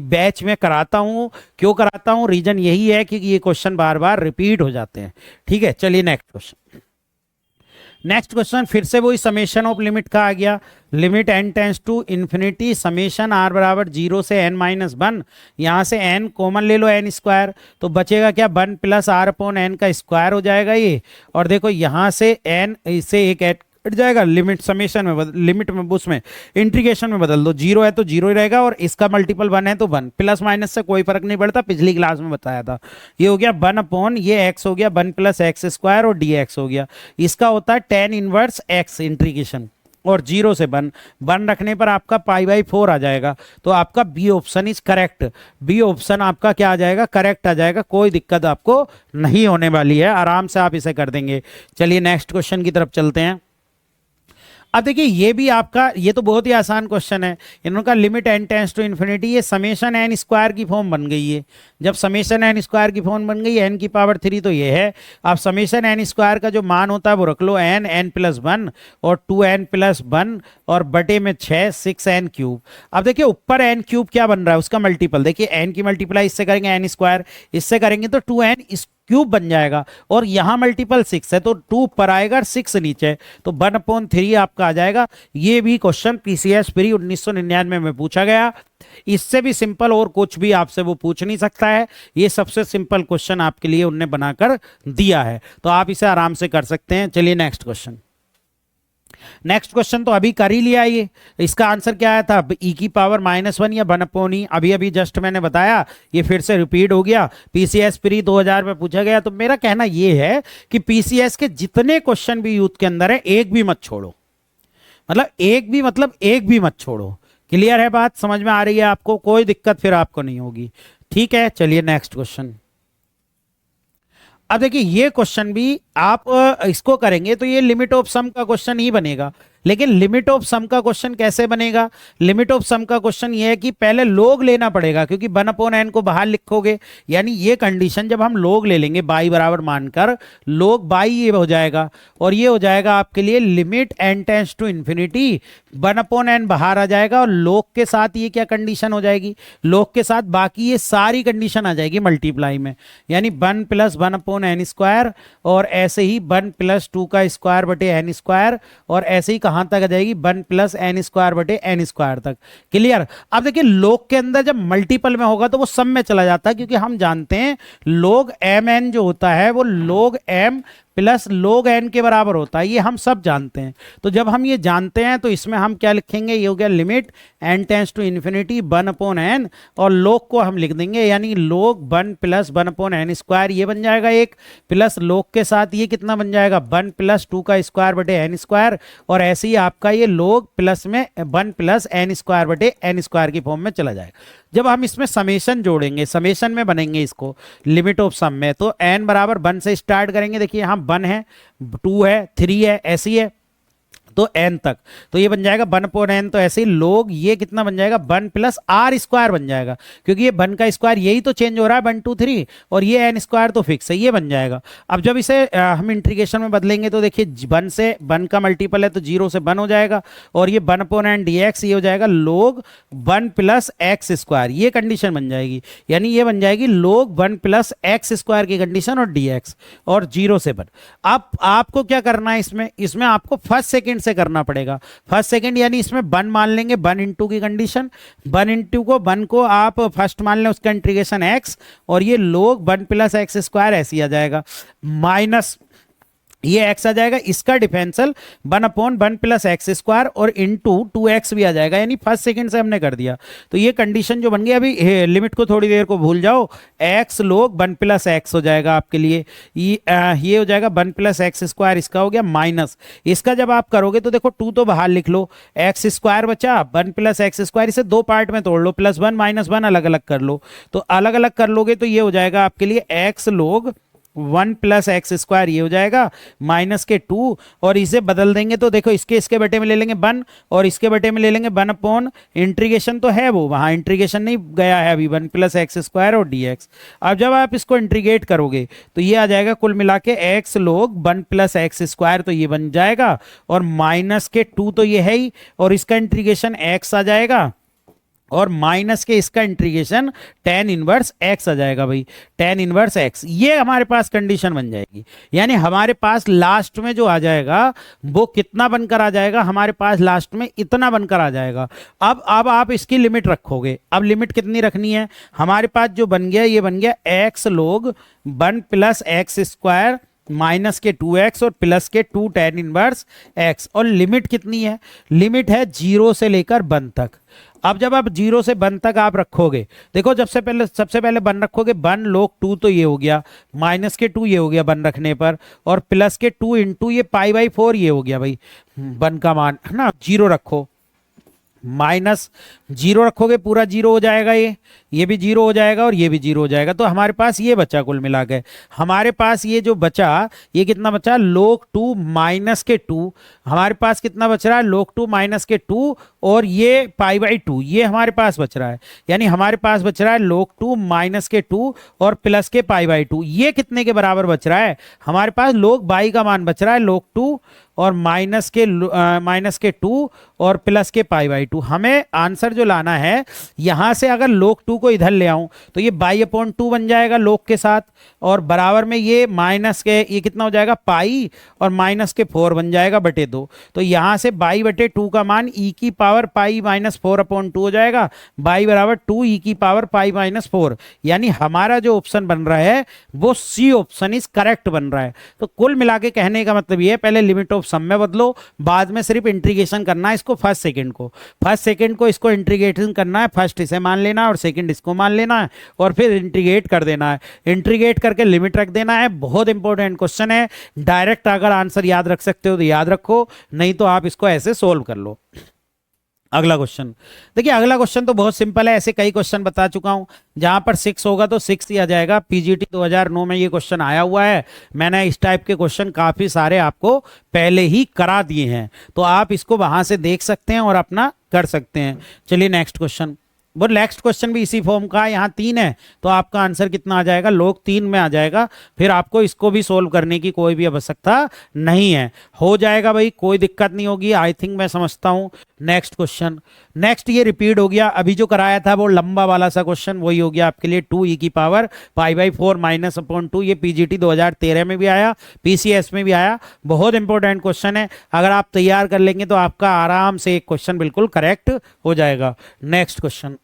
बैच में कराता हूँ। क्यों कराता हूँ, रीजन यही है कि ये क्वेश्चन बार बार रिपीट हो जाते हैं। ठीक है, चलिए नेक्स्ट क्वेश्चन। नेक्स्ट क्वेश्चन फिर से वही समेशन ऑफ लिमिट का आ गया, limit N tends to infinity summation are बराबर जीरो से एन माइनस वन, यहां से एन कॉमन ले लो एन स्क्वायर, तो बचेगा क्या, one plus are upon N का स्क्वायर हो जाएगा ये, और देखो यहां से एन इसे एक कट जाएगा, लिमिट समेशन में लिमिट में उसमें इंटीग्रेशन में बदल दो, जीरो है तो जीरो ही रहेगा, और इसका मल्टीपल वन है तो वन, प्लस माइनस से कोई फर्क नहीं पड़ता, पिछली क्लास में बताया था। ये हो गया वन अपॉन ये एक्स हो गया वन प्लस एक्स स्क्वायर और डी एक्स हो गया, इसका होता है टेन इनवर्स एक्स इंटीग्रेशन, और जीरो से वन, वन रखने पर आपका पाई बाई फोर आ जाएगा, तो आपका B option is correct. B option आपका क्या आ जाएगा, करेक्ट आ जाएगा, कोई दिक्कत आपको नहीं होने वाली है, आराम से आप इसे कर देंगे। चलिए नेक्स्ट क्वेश्चन की तरफ चलते हैं। अब देखिए ये भी आपका, ये तो बहुत ही आसान क्वेश्चन है, इनका limit N tends to infinity, ये समेशन एन स्क्वायर की फॉर्म बन गई है। जब समेशन एन स्क्वायर की फॉर्म बन गई, एन की पावर थ्री तो ये है, अब समेशन एन स्क्वायर का जो मान होता है वो रख लो एन, एन प्लस वन और टू एन प्लस वन और बटे में छः, सिक्स एन क्यूब। अब देखिए ऊपर एन क्यूब क्या बन रहा है, उसका मल्टीपल देखिए, एन की मल्टीप्लाई इससे करेंगे एन स्क्वायर, इससे करेंगे तो टू एन क्यूब बन जाएगा, और यहां मल्टीपल सिक्स है तो टू पर आएगा सिक्स नीचे, तो वन अपॉन थ्री आपका आ जाएगा। ये भी क्वेश्चन पीसीएस प्री 1999 में पूछा गया, इससे भी सिंपल और कुछ भी आपसे वो पूछ नहीं सकता है, ये सबसे सिंपल क्वेश्चन आपके लिए उनने बनाकर दिया है, तो आप इसे आराम से कर सकते हैं। चलिए नेक्स्ट क्वेश्चन। नेक्स्ट क्वेश्चन तो अभी कर ही लिया, ये इसका आंसर क्या आया था, ई की पावर माइनस वन या वन अपॉन ई, अभी अभी जस्ट मैंने बताया, ये फिर से रिपीट हो गया, पीसीएस प्री 2000 में पूछा गया। तो मेरा कहना ये है कि पीसीएस के जितने क्वेश्चन भी यूथ के अंदर है, एक भी मत छोड़ो, मतलब एक भी मत छोड़ो। क्लियर है बात, समझ में आ रही है आपको, कोई दिक्कत फिर आपको नहीं होगी। ठीक है, चलिए नेक्स्ट क्वेश्चन। अब देखिए ये क्वेश्चन भी आप इसको करेंगे तो ये लिमिट ऑफ सम का क्वेश्चन ही बनेगा, लेकिन लिमिट ऑफ सम का क्वेश्चन कैसे बनेगा, लिमिट ऑफ सम का क्वेश्चन ये है कि पहले लोग लेना पड़ेगा, क्योंकि वन अपॉन एन को बाहर लिखोगे, यानी ये कंडीशन जब हम लोग ले लेंगे बाई बराबर मानकर, लोग बाई ये हो जाएगा, और ये हो जाएगा आपके लिए limit N tends to infinity, one upon N बाहर आ जाएगा, और लोग के साथ ये क्या कंडीशन हो जाएगी, लोग के साथ बाकी ये सारी कंडीशन आ जाएगी मल्टीप्लाई में, यानी one plus one upon N square, और ऐसे ही वन प्लस टू का स्क्वायर बटे एन स्क्वायर, और ऐसे ही कहां तक आ जाएगी, वन प्लस एन स्क्वायर बटे एन स्क्वायर तक। क्लियर। अब देखिए लोग के अंदर जब मल्टीपल में होगा तो वो सम में चला जाता है, क्योंकि हम जानते हैं लोग एम एन जो होता है वो लोग एम प्लस log n के बराबर होता है, ये हम सब जानते हैं। तो जब हम ये जानते हैं तो इसमें हम क्या लिखेंगे, ये हो गया limit n tends to infinity 1/n, और log को हम लिख देंगे यानी log 1 प्लस 1/n स्क्वायर, ये बन जाएगा एक, प्लस log के साथ ये कितना बन जाएगा 1 प्लस 2 का स्क्वायर बटे n स्क्वायर, और ऐसे ही आपका ये log प्लस में 1 प्लस n स्क्वायर बटे n स्क्वायर की फॉर्म में चला जाएगा। जब हम इसमें समेशन जोड़ेंगे, समेशन में बनेंगे इसको लिमिट ऑफ सम में, तो n बराबर 1 से स्टार्ट करेंगे, देखिए यहाँ 1 है, 2 है, 3 है, ऐसी है तो n तक, तो ये बन जाएगा 1/n, तो ऐसे ही log ये कितना बन जाएगा 1 प्लस r स्क्वायर बन जाएगा, क्योंकि ये 1 का स्क्वायर यही तो चेंज हो रहा है 1 2 3, और ये n स्क्वायर तो फिक्स है, ये बन जाएगा। अब जब इसे हम इंटीग्रेशन में बदलेंगे तो देखिए 1 से 1 का मल्टीपल है तो 0 से 1 हो जाएगा, और ये 1/n dx ये हो जाएगा log 1 प्लस x स्क्वायर, ये कंडीशन बन जाएगी, यानी ये बन जाएगी log 1 प्लस x स्क्वायर की कंडीशन और dx, और 0 से 1। अब आपको क्या करना है, इसमें आपको फर्स्ट सेकेंड से करना पड़ेगा, फर्स्ट सेकंड यानी इसमें 1 मान लेंगे, 1 इंटू की कंडीशन, 1 इंटू को 1 को आप फर्स्ट मान लें, उसका इंटीग्रेशन x, और ये log 1 प्लस एक्स स्क्वायर ऐसे ही आ जाएगा, माइनस ये x आ जाएगा, इसका डिफरेंशियल 1/1 प्लस एक्स स्क्वायर और इंटू 2x भी आ जाएगा, यानी फर्स्ट सेकंड से हमने कर दिया। तो ये कंडीशन जो बन गई, अभी लिमिट को थोड़ी देर को भूल जाओ, x log 1 प्लस एक्स हो जाएगा आपके लिए, ये हो जाएगा 1 प्लस एक्स स्क्वायर, इसका हो गया माइनस, इसका जब आप करोगे तो देखो 2 तो बाहर लिख लो, एक्स स्क्वायर बचा 1 प्लस एक्स स्क्वायर, इसे 2 पार्ट में तोड़ लो, +1 -1 अलग अलग कर लो, तो अलग अलग कर लोगे तो ये हो जाएगा आपके लिए x log 1 plus x square, ये हो जाएगा माइनस के 2, और इसे बदल देंगे तो देखो इसके बटे में ले लेंगे 1 और इसके बटे में ले लेंगे 1/, इंटीग्रेशन तो है वो वहाँ, इंटीग्रेशन नहीं गया है अभी, 1 प्लस एक्स स्क्वायर और dx। अब जब आप इसको इंटीग्रेट करोगे तो ये आ जाएगा कुल मिला के x log 1 plus x square, तो ये बन जाएगा, और माइनस के 2 तो ये है ही, और इसका इंटीग्रेशन x आ जाएगा, और माइनस के इसका इंटीग्रेशन tan इनवर्स x आ जाएगा भाई, tan इनवर्स x, ये हमारे पास कंडीशन बन जाएगी, यानी हमारे पास लास्ट में जो आ जाएगा वो कितना बनकर आ जाएगा, हमारे पास लास्ट में इतना बनकर आ जाएगा। अब आप इसकी लिमिट रखोगे, अब लिमिट कितनी रखनी है, हमारे पास जो बन गया ये बन गया x log 1 plus x square minus के 2x और प्लस के 2 tan इनवर्स x, और लिमिट कितनी है, लिमिट है 0 से लेकर 1 तक। अब जब आप 0 से 1 तक आप रखोगे, देखो सबसे पहले 1 रखोगे, 1 log 2 तो ये हो गया, माइनस के 2 ये हो गया 1 रखने पर, और प्लस के 2 इंटू ये π/4 ये हो गया भाई 1 का मान है ना, 0 रखो, माइनस 0 रखोगे पूरा 0 हो जाएगा, ये भी 0 हो जाएगा और ये भी 0 हो जाएगा, तो हमारे पास ये बचा, कुल मिला के हमारे पास ये जो बचा, ये कितना बचा log 2 माइनस के 2, हमारे पास कितना बच रहा है log 2 माइनस के 2, और ये π/2 ये हमारे पास बच रहा है, यानी हमारे पास बच रहा है log 2 माइनस के 2 और प्लस के π/2, ये कितने के बराबर बच रहा है, हमारे पास log बाई का मान बच रहा है log 2 और माइनस के 2 और प्लस के π/2। हमें आंसर जो लाना है, यहां से अगर log 2 को इधर ले आऊं तो ये बाई/2 बन जाएगा log के साथ, और बराबर में ये माइनस के ये कितना हो जाएगा पाई, और माइनस के 4 बन जाएगा बटे 2, तो यहां से बाई/2 का मान e की पावर π-4/2 हो जाएगा, बाई बराबर 2 e की पावर π-4, यानी हमारा जो ऑप्शन बन रहा है वो सी ऑप्शन इज करेक्ट बन रहा है। तो कुल मिला के कहने का मतलब ये है, पहले लिमिट ऑफ सम में बदलो, बाद में सिर्फ इंटीग्रेशन करना है इसको, फर्स्ट सेकंड को इसको इंटीग्रेशन करना है, फर्स्ट इसे मान लेना है और सेकंड इसको मान लेना है, और फिर इंटीग्रेट कर देना है, इंटीग्रेट करके लिमिट रख देना है। बहुत इंपॉर्टेंट क्वेश्चन है, डायरेक्ट अगर आंसर याद रख सकते हो तो याद रखो, नहीं तो आप इसको ऐसे सोल्व कर लो। अगला क्वेश्चन देखिए, अगला क्वेश्चन तो बहुत सिंपल है, ऐसे कई क्वेश्चन बता चुका हूं, जहां पर 6 होगा तो 6 ही आ जाएगा। पीजीटी 2009 में ये क्वेश्चन आया हुआ है, मैंने इस टाइप के क्वेश्चन काफी सारे आपको पहले ही करा दिए हैं, तो आप इसको वहां से देख सकते हैं और अपना कर सकते हैं। चलिए नेक्स्ट क्वेश्चन, वो नेक्स्ट क्वेश्चन भी इसी फॉर्म का है, यहाँ 3 है तो आपका आंसर कितना आ जाएगा, log 3 में आ जाएगा, फिर आपको इसको भी सोल्व करने की कोई भी आवश्यकता नहीं है, हो जाएगा भाई, कोई दिक्कत नहीं होगी, आई थिंक मैं समझता हूँ। नेक्स्ट क्वेश्चन, नेक्स्ट ये रिपीट हो गया, अभी जो कराया था वो लंबा वाला सा क्वेश्चन वही हो गया आपके लिए, 2 e की पावर π/4 -/2, ये पीजीटी 2013 में भी आया, पीसीएस में भी आया, बहुत इंपॉर्टेंट क्वेश्चन है, अगर आप तैयार कर लेंगे तो आपका आराम से एक क्वेश्चन बिल्कुल करेक्ट हो जाएगा। नेक्स्ट क्वेश्चन,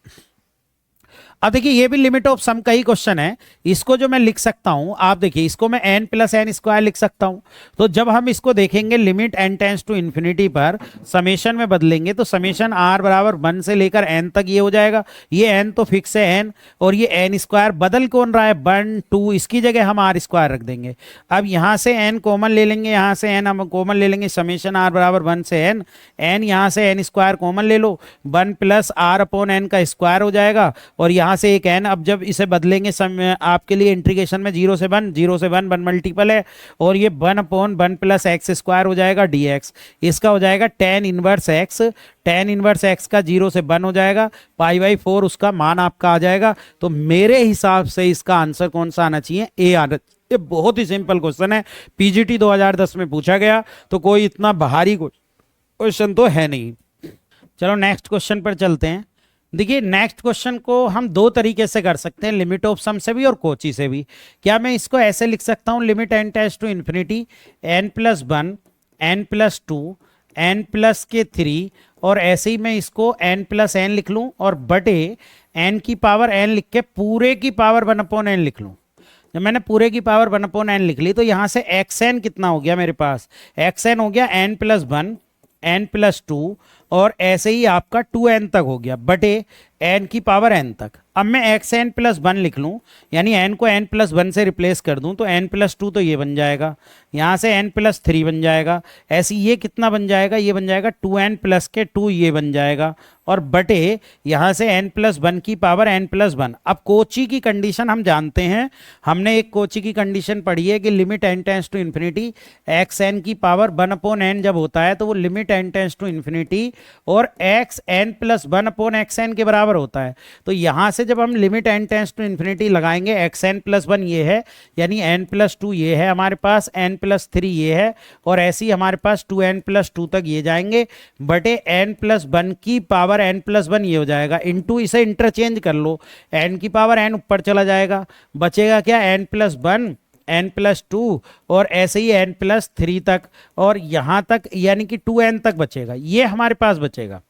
अब देखिए ये भी लिमिट ऑफ सम का ही क्वेश्चन है। इसको जो मैं लिख सकता हूं, आप देखिए इसको मैं n प्लस एन स्क्वायर लिख सकता हूं। तो जब हम इसको देखेंगे limit n tends to infinity पर समेशन में बदलेंगे तो समेशन r बराबर 1 से लेकर n तक ये हो जाएगा। ये n तो फिक्स है n, और ये n स्क्वायर बदल कौन रहा है 1 2, इसकी जगह हम r स्क्वायर रख देंगे। अब यहां से n कॉमन ले लेंगे, यहां से n हम कॉमन ले लेंगे, समेशन r बराबर 1 से n, n यहां से n स्क्वायर कॉमन ले लो, 1 प्लस r अपॉन n का स्क्वायर हो जाएगा, और यहां से एक n। अब जब इसे बदलेंगे आपके लिए इंटीग्रेशन में 0 से 1, 0 से 1 मल्टीपल है, और ये 1 अपॉन 1 प्लस एक्स स्क्वायर हो जाएगा dx। इसका हो जाएगा tan inverse x, tan inverse x का 0 से 1 हो जाएगा, पाई बाई 4 उसका मान आपका आ जाएगा। तो मेरे हिसाब से इसका आंसर कौन सा आना चाहिए, ए आना। ये बहुत ही सिंपल क्वेश्चन है, पीजीटी 2010 में पूछा गया, तो कोई इतना भारी क्वेश्चन तो है नहीं। चलो नेक्स्ट क्वेश्चन पर चलते हैं। देखिए नेक्स्ट क्वेश्चन को हम दो तरीके से कर सकते हैं, लिमिट ऑफ सम से भी और कोची से भी। क्या मैं इसको ऐसे लिख सकता हूं, limit n tends to infinity n plus 1 n plus 2 n plus के 3, और ऐसे ही मैं इसको n प्लस n लिख लूं और बटे n की पावर n लिख के पूरे की पावर 1 अपॉन n लिख लूं। जब मैंने पूरे की पावर 1 अपॉन n लिख ली तो यहां से xn कितना हो गया मेरे पास, xn हो गया n प्लस 1 n प्लस 2, और ऐसे ही आपका 2n तक हो गया बटे n की पावर n तक। अब मैं xn प्लस 1 लिख लूं, यानी n को n प्लस 1 से रिप्लेस कर दूं, तो n प्लस 2 तो ये बन जाएगा, यहां से n प्लस 3 बन जाएगा, ऐसे ये कितना बन जाएगा, ये बन जाएगा 2n प्लस के 2, ये बन जाएगा, और बटे यहां से n प्लस 1 की पावर n प्लस 1। अब कोची की कंडीशन हम जानते हैं, हमने एक कोची की कंडीशन पढ़ी है कि limit n tends to infinity x n की पावर 1 अपॉन n जब होता है तो वो limit n tends to infinity और x n plus 1 upon x n के बराबर होता है। तो यहां से जब हम limit n tends to infinity लगाएंगे, एक्स एन प्लस 1 ये है, यानी n प्लस 2 ये है हमारे पास, n प्लस 3 ये है, और ऐसे ही हमारे पास 2n प्लस 2 तक ये जाएंगे, बटे n प्लस 1 की पावर n प्लस 1 ये हो जाएगा, इंटू इसे इंटरचेंज कर लो, n की पावर n ऊपर चला जाएगा, बचेगा क्या n प्लस 1 n प्लस 2, और ऐसे ही n प्लस 3 तक, और यहां तक यानी कि 2n तक बचेगा, ये हमारे पास बचेगा।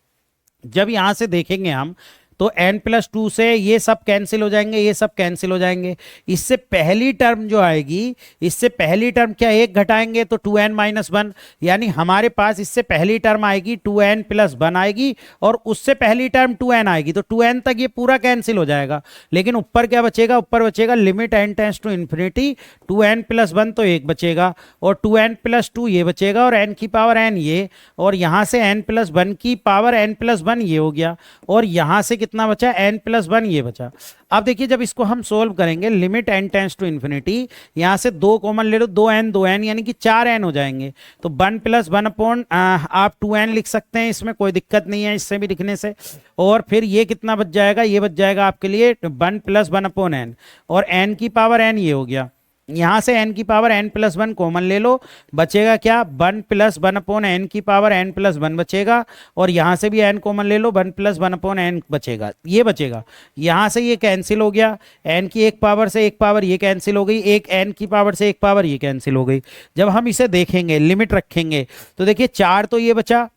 जब यहां से देखेंगे हम तो n प्लस 2 से ये सब कैंसिल हो जाएंगे, ये सब कैंसिल हो जाएंगे। इससे पहली टर्म जो आएगी, इससे पहली टर्म क्या, एक घटाएंगे तो 2n माइनस 1, यानी हमारे पास इससे पहली टर्म आएगी 2n प्लस 1 आएगी, और उससे पहली टर्म 2n आएगी, तो 2n तक ये पूरा कैंसिल हो जाएगा। लेकिन ऊपर क्या बचेगा, ऊपर बचेगा limit n tends to infinity 2n plus 1, तो एक बचेगा, और 2n प्लस 2 ये बचेगा, और n की पावर n ये, और यहां से n प्लस 1 की पावर n प्लस 1 ये हो गया, और यहां से कितना बचा, n प्लस 1 ये बचा। अब देखिए जब इसको हम सोल्व करेंगे, limit n tends to infinity, यहां से 2 कॉमन ले लो, 2n यानी कि 4n हो जाएंगे, तो 1 प्लस 1 अपॉन आप 2n लिख सकते हैं, इसमें कोई दिक्कत नहीं है इससे भी लिखने से। और फिर ये कितना बच जाएगा, ये बच जाएगा आपके लिए 1 प्लस 1 अपॉन n, और n की पावर n ये हो गया, यहां से n की पावर n प्लस 1 कॉमन ले लो, बचेगा क्या, 1 प्लस 1 अपॉन n की पावर n प्लस 1 बचेगा, और यहां से भी n कॉमन ले लो, 1 प्लस 1 अपॉन n बचेगा, ये बचेगा। यहां से ये कैंसिल हो गया, n की एक पावर से एक पावर ये कैंसिल हो गई, एक n की पावर से एक पावर ये कैंसिल हो गई। जब हम इसे देखेंगे, लिमिट रखेंगे, तो देखिए 4 तो ये बचा,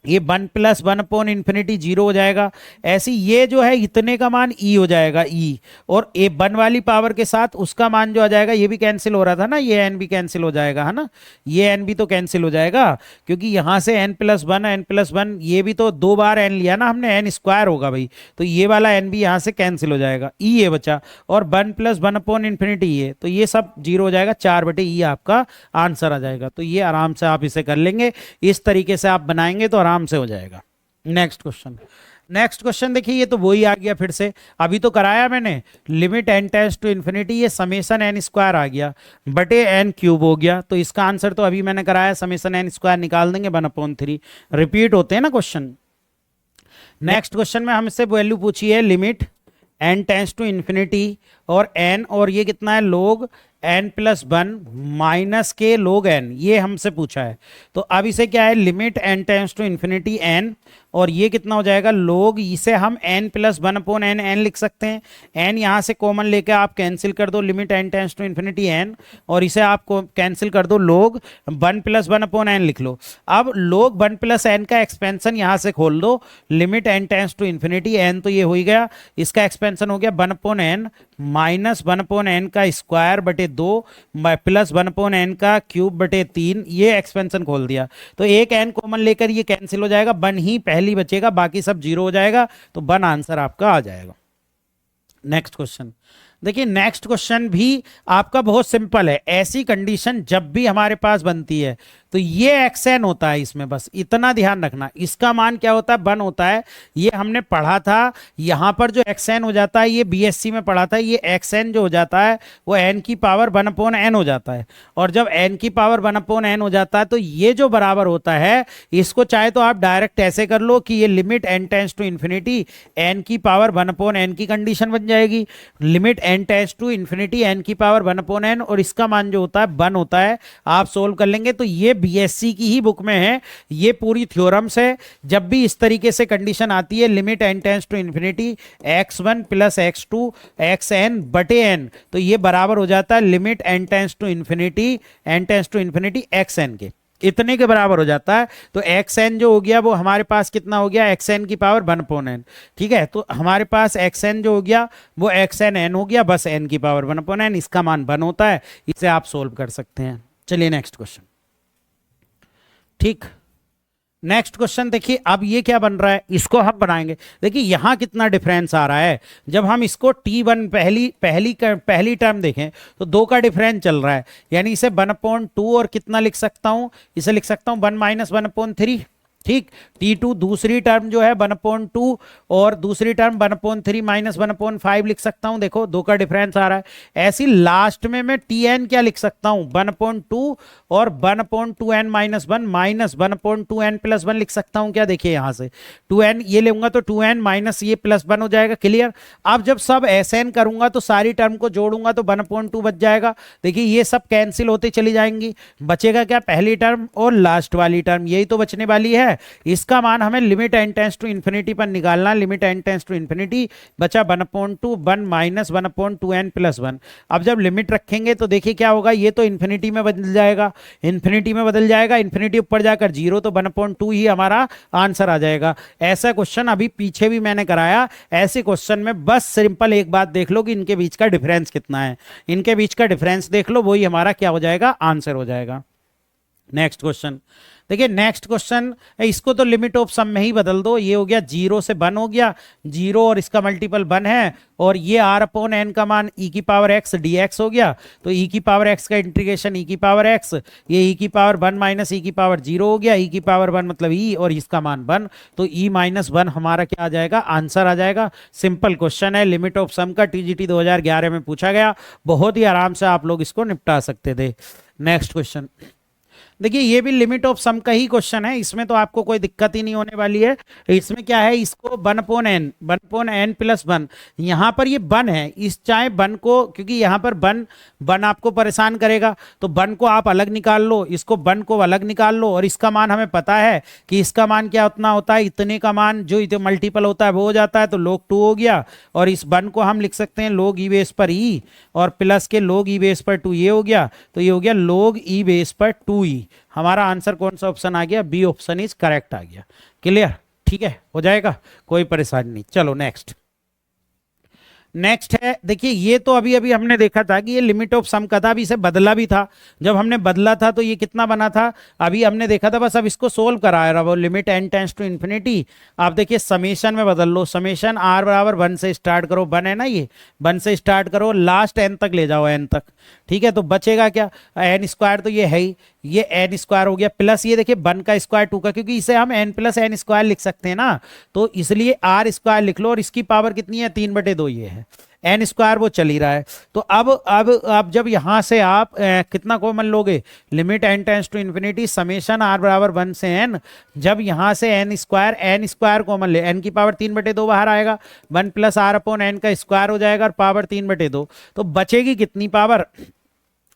ये 1 प्लस 1 अपॉन इन्फिनिटी 0 हो जाएगा, ऐसी ये जो है इतने का मान e हो जाएगा e, और ए 1 वाली पावर के साथ उसका मान जो आ जाएगा, ये भी कैंसिल हो रहा था ना, ये n भी कैंसिल हो जाएगा, है ना, ये n भी तो कैंसिल हो जाएगा, क्योंकि यहां से n प्लस 1 ये भी तो 2 बार n लिया ना हमने, n स्क्वायर होगा भाई, तो ये वाला n भी यहां से कैंसिल हो जाएगा, e ये बचा, और 1 प्लस 1 अपॉन इन्फिनिटी ये, तो ये सब 0 हो जाएगा, 4 बटे e आपका आंसर आ जाएगा। तो ये आराम से आप इसे कर लेंगे, इस तरीके से आप बनाएंगे तो आराम से हो जाएगा। नेक्स्ट क्वेश्चन देखिए, ये तो वही आ गया फिर से, अभी तो कराया मैंने, limit n tends to infinity, ये समेशन n स्क्वायर आ गया बटे n क्यूब हो गया, तो इसका आंसर तो अभी मैंने कराया, समेशन n स्क्वायर निकाल देंगे 1/3, रिपीट होते हैं ना क्वेश्चन। नेक्स्ट क्वेश्चन में हमसे वैल्यू पूछी है limit n tends to infinity और n, और ये कितना है लोग एन प्लस वन माइनस के लोग एन, ये हमसे पूछा है। तो अब इसे क्या है, limit N tends to infinity N, और ये कितना हो जाएगा लोग, इसे हम N plus one upon N N लिख सकते हैं। एन यहाँ से कॉमन लेके आप कैंसिल कर दो, limit N tends to infinity N, और इसे आप कैंसिल कर दो, लोग one plus one upon n लिख लो। अब लोग वन प्लस एन का एक्सपेंशन यहाँ से खोल दो, limit N tends to infinity n, तो ये हो ही गया, इसका एक्सपेंशन हो गया one upon n minus one upon N का स्क्वायर बटे दो प्लस वन अपॉन एन का क्यूब बटे तीन, ये एक्सपेंशन खोल दिया। तो एक एन कॉमन लेकर ये कैंसिल हो जाएगा, वन ही पहली बचेगा, बाकी सब जीरो हो जाएगा, तो वन आंसर आपका आ जाएगा। नेक्स्ट क्वेश्चन देखिए, नेक्स्ट क्वेश्चन भी आपका बहुत सिंपल है। ऐसी कंडीशन जब भी हमारे पास बनती है तो ये एक्स एन होता है, इसमें बस इतना ध्यान रखना, इसका मान क्या होता है, वन होता है। ये हमने पढ़ा था, यहां पर जो एक्स एन हो जाता है, ये बीएससी में पढ़ा था, ये एक्स एन जो हो जाता है वो एन की पावर वन अपॉन एन हो जाता है। और जब एन की पावर वन अपॉन एन हो जाता है तो ये जो बराबर होता है, इसको चाहे तो आप डायरेक्ट ऐसे कर लो कि ये limit N tends to infinity n की पावर वन अपॉन एन की कंडीशन बन जाएगी, limit N tends to infinity n की पावर वन अपॉन एन, और इसका मान जो होता है वन होता है। आप सोल्व कर लेंगे तो ये बीएससी की ही बुक में है, ये पूरी थ्योरम्स है। जब भी इस तरीके से कंडीशन आती है, limit N tends to infinity x one plus x two x n बटे एन, तो ये बराबर हो जाता है limit N tends to infinity x n के, इतने के बराबर हो जाता है। तो एक्स एन जो हो गया वो हमारे पास कितना हो गया, एक्स एन की पावर वन अपॉन एन। ठीक है, तो हमारे पास एक्स एन जो हो गया वो एक्स एन एन हो गया, बस एन की पावर वन अपॉन एन, इसका मान वन होता है। इसे आप सोल्व कर सकते हैं। चलिए नेक्स्ट क्वेश्चन। ठीक, नेक्स्ट क्वेश्चन देखिए, अब ये क्या बन रहा है, इसको हम बनाएंगे। देखिए यहां कितना डिफरेंस आ रहा है, जब हम इसको T1 पहली टर्म देखें तो दो का डिफरेंस चल रहा है, यानी इसे वन अपॉन टू और कितना लिख सकता हूं, इसे लिख सकता हूं one minus one upon three. ठीक, T2 दूसरी टर्म जो है वन अपॉन टू, और दूसरी term one upon three minus one upon five लिख सकता हूं। देखो दो का डिफरेंस आ रहा है। ऐसी लास्ट में मैं Tn क्या लिख सकता हूं, वन अपॉन टू और one upon two n minus one upon two n plus one लिख सकता हूं। क्या देखिए यहां से टू एन ये लूंगा तो टू एन माइनस ये प्लस वन हो जाएगा, क्लियर। अब जब सब एस एन करूंगा तो सारी टर्म को जोड़ूंगा तो वन अपॉन टू बच जाएगा। देखिए ये सब कैंसिल होते चली जाएंगी, बचेगा क्या, पहली टर्म और लास्ट वाली टर्म, यही तो बचने वाली है। इसका मान हमें limit N tends to infinity पर निकालना, limit N tends to infinity, बचा one upon two one minus one upon two n plus one. अब जब लिमिट रखेंगे तो देखिए क्या होगा, ये तो इन्फिनिटी में बदल जाएगा, इन्फिनिटी ऊपर जाकर जीरो, तो वन अपॉन टू ही हमारा आंसर आ जाएगा। ऐसा क्वेश्चन अभी पीछे भी मैंने कराया। ऐसे क्वेश्चन में बस सिंपल एक बात देख लो कि इनके बीच का डिफरेंस कितना है, इनके बीच का डिफरेंस देख लो, वही हमारा क्या हो जाएगा, आंसर हो जाएगा। नेक्स्ट क्वेश्चन देखिए, नेक्स्ट क्वेश्चन, इसको तो लिमिट ऑफ सम में ही बदल दो, ये हो गया जीरो से वन हो गया, जीरो और इसका मल्टीपल वन है, और ये आर अपॉन एन का मान ई की पावर एक्स डी एक्स हो गया, तो ई की पावर एक्स का इंटीग्रेशन ई की पावर एक्स, ये ई की पावर वन माइनस ई की पावर जीरो हो गया, ई की पावर वन मतलब ई और इसका मान वन, तो ई माइनस वन हमारा क्या आ जाएगा, आंसर आ जाएगा। सिंपल क्वेश्चन है, लिमिट ऑफ सम का, टीजीटी 2011 में पूछा गया, बहुत ही आराम से आप लोग इसको निपटा सकते थे। नेक्स्ट क्वेश्चन देखिए, ये भी लिमिट ऑफ सम का ही क्वेश्चन है, इसमें तो आपको कोई दिक्कत ही नहीं होने वाली है। इसमें क्या है, इसको one upon N plus one, यहाँ पर ये वन है, इस चाहे वन को, क्योंकि यहाँ पर वन आपको परेशान करेगा, तो वन को आप अलग निकाल लो, इसको वन को अलग निकाल लो, और इसका मान हमें पता है कि इसका मान क्या उतना होता है, इतने का मान जो मल्टीपल होता है वो हो जाता है, तो log 2 हो गया, और इस वन को हम लिख सकते हैं log e बेस पर e, और प्लस के log e बेस पर 2 ये हो गया, तो ये हो गया log e बेस पर 2e। हमारा आंसर कौन सा ऑप्शन आ गया, बी ऑप्शन इज करेक्ट आ गया, क्लियर। ठीक है, हो जाएगा, कोई परेशानी नहीं। चलो नेक्स्ट है, देखिए ये तो अभी अभी हमने देखा था कि ये लिमिट ऑफ सम का था, अभी इसे बदला भी था। जब हमने बदला था तो ये कितना बना था, अभी हमने देखा था, बस अब इसको सोल्व करा रहा वो, limit N tends to infinity. आप देखिए समेशन में बदल लो, समेशन आर बराबर वन से स्टार्ट करो, वन है ना, ये वन से स्टार्ट करो, लास्ट एन तक ले जाओ, एन तक। ठीक है, तो बचेगा क्या, एन स्क्वायर तो ये है ही, ये एन स्क्वायर हो गया, प्लस ये देखिए वन का स्क्वायर टू का, क्योंकि इसे हम एन प्लस एन स्क्वायर लिख सकते हैं ना, तो इसलिए आर स्क्वायर लिख लो, और इसकी पावर कितनी है, 3/2 ये है, एन स्क्वायर वो चल ही रहा है। तो अब जब यहां से आप कितना कॉमन लोगे, limit N tends to infinity summation are बराबर वन से एन, जब यहां से एन स्क्वायर कॉमन ले, एन की पावर 3/2 बाहर आएगा, one plus are upon N का स्क्वायर हो जाएगा, और पावर 3/2, तो बचेगी कितनी पावर,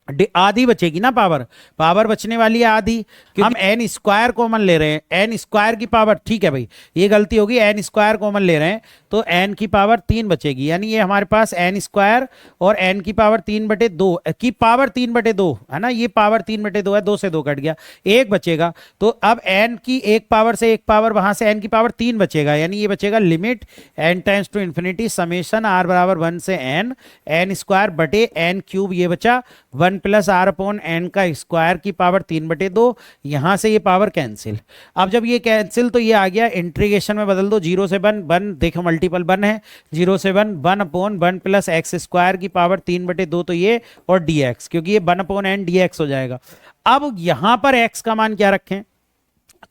आधी बचेगी ना पावर, पावर बचने वाली है आधी, क्योंकि हम एन स्क्वायर कॉमन ले रहे हैं, एन स्क्वायर की पावर, ठीक है भाई ये गलती होगी, एन स्क्वायर कॉमन ले रहे हैं तो एन की पावर 3 बचेगी, यानी ये हमारे पास एन स्क्वायर और एन की पावर 3/2 की पावर 3/2 है ना, ये पावर 3/2 है, 2 से 2 कट गया, एक बचेगा। तो अब एन की एक पावर से एक पावर, वहां से एन की पावर 3 बचेगा, यानी ये बचेगा limit N tends to infinity summation are बराबर 1 से एन, एन स्क्वायर बटे एन क्यूब, ये बचा 1 प्लस आर अपॉन एन का स्क्वायर की पावर 3/2, यहां से ये पावर कैंसिल। अब जब ये कैंसिल तो ये आ गया, इंटीग्रेशन में बदल दो, 0 से 1, 1 देखो मल्टीपल 1 है, 0 से 1, 1 अपॉन 1 प्लस एक्स स्क्वायर की पावर 3/2 तो ये, और डी एक्स, क्योंकि ये 1 अपॉन एन डी एक्स हो जाएगा। अब यहां पर एक्स का मान क्या रखें,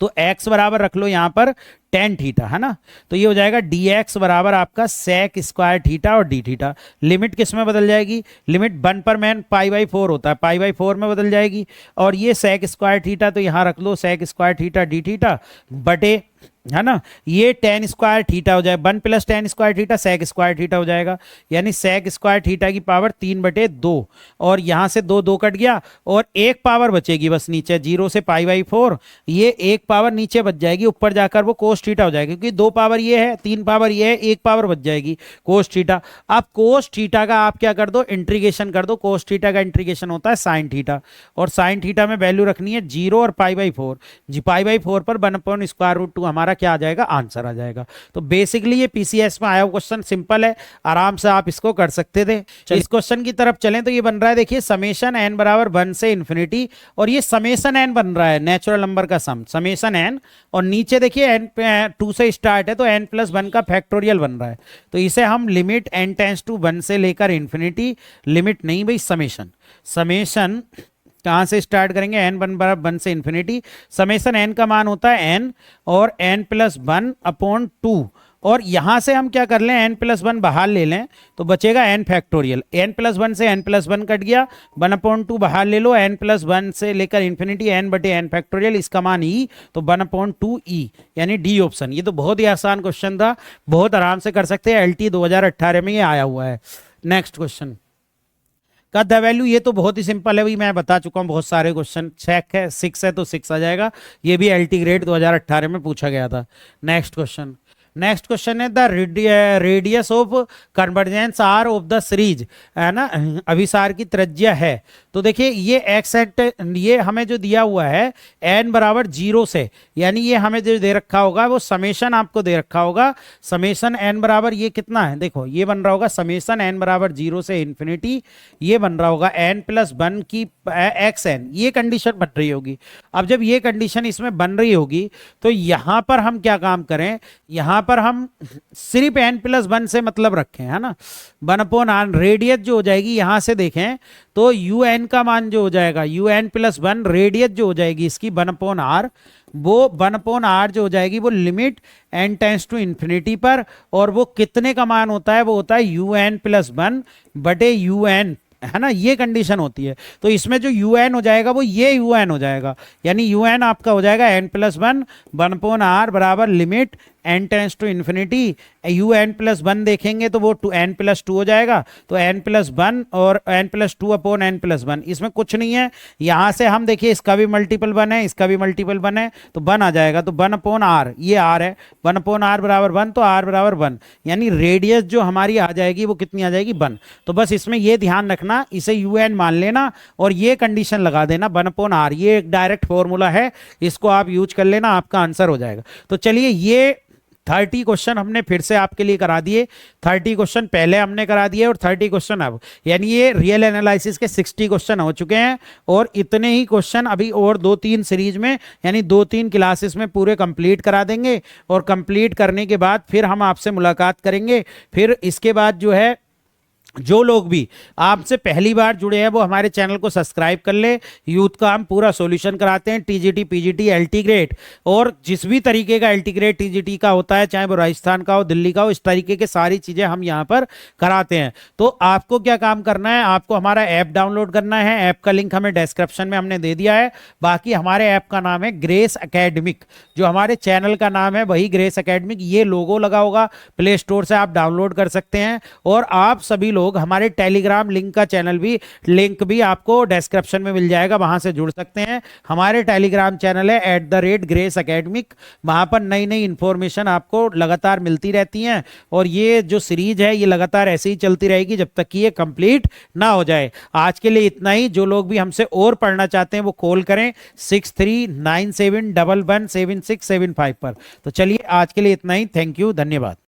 तो x बराबर रख लो यहां पर टेन थीटा, है ना, तो ये हो जाएगा dx बराबर आपका sec स्क्वायर थीटा और डी थीटा। लिमिट किस में बदल जाएगी, लिमिट 1 पर मैन π/4 होता है, π/4 में बदल जाएगी, और ये sec स्क्वायर थीटा तो यहां रख लो sec square theta D theta बटे, है ना, ये टेन स्क्वायर थीटा हो जाए, 1 plus ten square theta sec square theta हो जाएगा, यानी sec स्क्वायर थीटा की पावर 3/2, और यहां से 2 2 कट गया, और एक पावर बचेगी बस नीचे, 0 से π/4, ये एक पावर नीचे बच जाएगी, ऊपर जाकर वो कोस थीटा हो जाएगा, क्योंकि 2 पावर ये है, 3 पावर ये है, एक पावर बच जाएगी कोस थीटा। अब कोस थीटा का आप क्या कर दो, इंटीग्रेशन कर दो, कोस थीटा का इंटीग्रेशन होता है साइन थीटा, और साइन थीटा में वैल्यू रखनी है 0 और π/4, जी π/4 पर 1/√2 हमारा क्या आ जाएगा, आंसर आ जाएगा। तो बेसिकली ये पीसीएस में आया हुआ क्वेश्चन सिंपल है, आराम से आप इसको कर सकते थे। इस क्वेश्चन की तरफ चलें तो ये बन रहा है, देखिए समेशन एन बराबर 1 से इन्फिनिटी, और ये समेशन एन बन रहा है, नेचुरल नंबर का सम समेशन एन, और नीचे देखिए एन 2 से स्टार्ट है तो एन प्लस 1 का फैक्टोरियल बन रहा है, तो इसे हम लिमिट एन टेंस टू 1 से लेकर इन्फिनिटी, लिमिट नहीं भाई समेशन, समेशन कहाँ से स्टार्ट करेंगे, एन 1 से इन्फिनिटी, समेशन एन का मान होता है एन और एन प्लस 1 अपॉन 2, और यहां से हम क्या कर लें, एन प्लस 1 बाहर ले लें तो बचेगा एन फैक्टोरियल, एन प्लस 1 से एन प्लस 1 कट गया, 1/2 बाहर ले लो, एन प्लस 1 से लेकर इन्फिनिटी एन बटे एन फैक्टोरियल, इसका मान ई, तो 1/2 ई, यानी डी ऑप्शन। ये तो बहुत ही आसान क्वेश्चन था, बहुत आराम से कर सकते हैं, LT 2018 में ये आया हुआ है। नेक्स्ट क्वेश्चन का द वैल्यू, ये तो बहुत ही सिंपल है भाई, मैं बता चुका हूं बहुत सारे क्वेश्चन, चेक है 6 है तो 6 आ जाएगा, ये भी LT ग्रेड 2018 में पूछा गया था। नेक्स्ट क्वेश्चन, नेक्स्ट क्वेश्चन है the radius of convergence r of the series, है ना, अभिसार की त्रिज्या है, तो देखिए ये एक्स एट, ये हमें जो दिया हुआ है n बराबर 0 से, यानी ये हमें जो दे रखा होगा वो समेशन आपको दे रखा होगा, समेशन n बराबर ये कितना है, देखो ये बन रहा होगा समेशन n बराबर 0 से इन्फिनिटी, ये बन रहा होगा n प्लस 1 की xn, ये कंडीशन बन रही होगी। अब जब ये कंडीशन इसमें बन रही होगी तो यहां पर हम क्या काम करें, यहां पर हम सिर्फ n प्लस 1 से मतलब रखें, है ना, 1/r, रेडियस जो हो जाएगी यहां से देखें तो un का मान जो हो जाएगा un प्लस 1, रेडियस जो हो जाएगी इसकी 1/r, वो 1/r जो हो जाएगी वो limit n tends to infinity पर, और वो कितने का मान होता है, वो होता है un प्लस 1 बटे un, है ना, ये कंडीशन होती है। तो इसमें जो un हो जाएगा वो ये un हो जाएगा, यानी un आपका हो जाएगा n प्लस 1 1/r बराबर limit n tends to infinity, un plus 1 देखेंगे तो वो n प्लस 2 हो जाएगा, तो n प्लस 1 और n plus 2 upon n plus 1, इसमें कुछ नहीं है, यहां से हम देखिए इसका भी मल्टीपल 1 है, इसका भी मल्टीपल 1 है, तो 1 आ जाएगा, तो 1/r, ये r है, 1/r बराबर 1, तो r बराबर 1, यानी रेडियस जो हमारी आ जाएगी वो कितनी आ जाएगी, 1। तो बस इसमें ये ध्यान रखना, इसे un मान लेना और ये कंडीशन लगा देना 1/r, ये एक डायरेक्ट फॉर्मूला है, इसको आप यूज कर लेना, आपका आंसर हो जाएगा। तो चलिए ये 30 क्वेश्चन हमने फिर से आपके लिए करा दिए, 30 क्वेश्चन पहले हमने करा दिए और 30 क्वेश्चन अब, यानी ये रियल एनालिसिस के 60 क्वेश्चन हो चुके हैं, और इतने ही क्वेश्चन अभी और 2-3 सीरीज में, यानी 2-3 क्लासेस में पूरे कंप्लीट करा देंगे, और कंप्लीट करने के बाद फिर हम आपसे मुलाकात करेंगे। फिर इसके बाद जो है जो लोग भी आपसे पहली बार जुड़े हैं वो हमारे चैनल को सब्सक्राइब कर ले, यूथ का हम पूरा सॉल्यूशन कराते हैं, टीजीटी पीजीटी एलटी ग्रेड, और जिस भी तरीके का एलटी ग्रेड टीजीटी का होता है, चाहे वो राजस्थान का हो दिल्ली का हो, इस तरीके के सारी चीजें हम यहाँ पर कराते हैं। तो आपको क्या काम करना है, आपको हमारा ऐप डाउनलोड करना है, ऐप का लिंक हमें डिस्क्रिप्शन में हमने दे दिया है, बाकी हमारे ऐप का नाम है ग्रेस एकेडमिक, जो हमारे चैनल का नाम है वही ग्रेस एकेडमिक, ये लोगो लगा होगा, प्ले स्टोर से आप डाउनलोड कर सकते हैं, और आप सभी लोग लोग हमारे टेलीग्राम लिंक भी आपको डिस्क्रिप्शन में मिल जाएगा, वहां से जुड़ सकते हैं। हमारे टेलीग्राम चैनल है @ग्रेस एकेडमिक, वहां पर नई नई इंफॉर्मेशन आपको लगातार मिलती रहती हैं। और ये जो सीरीज है ये लगातार ऐसे ही चलती रहेगी जब तक कि ये कंप्लीट ना हो जाए। आज के लिए इतना ही। जो लोग भी हमसे और पढ़ना चाहते हैं वो कॉल करें 6397117675 पर। तो चलिए आज के लिए इतना ही। थैंक यू, धन्यवाद।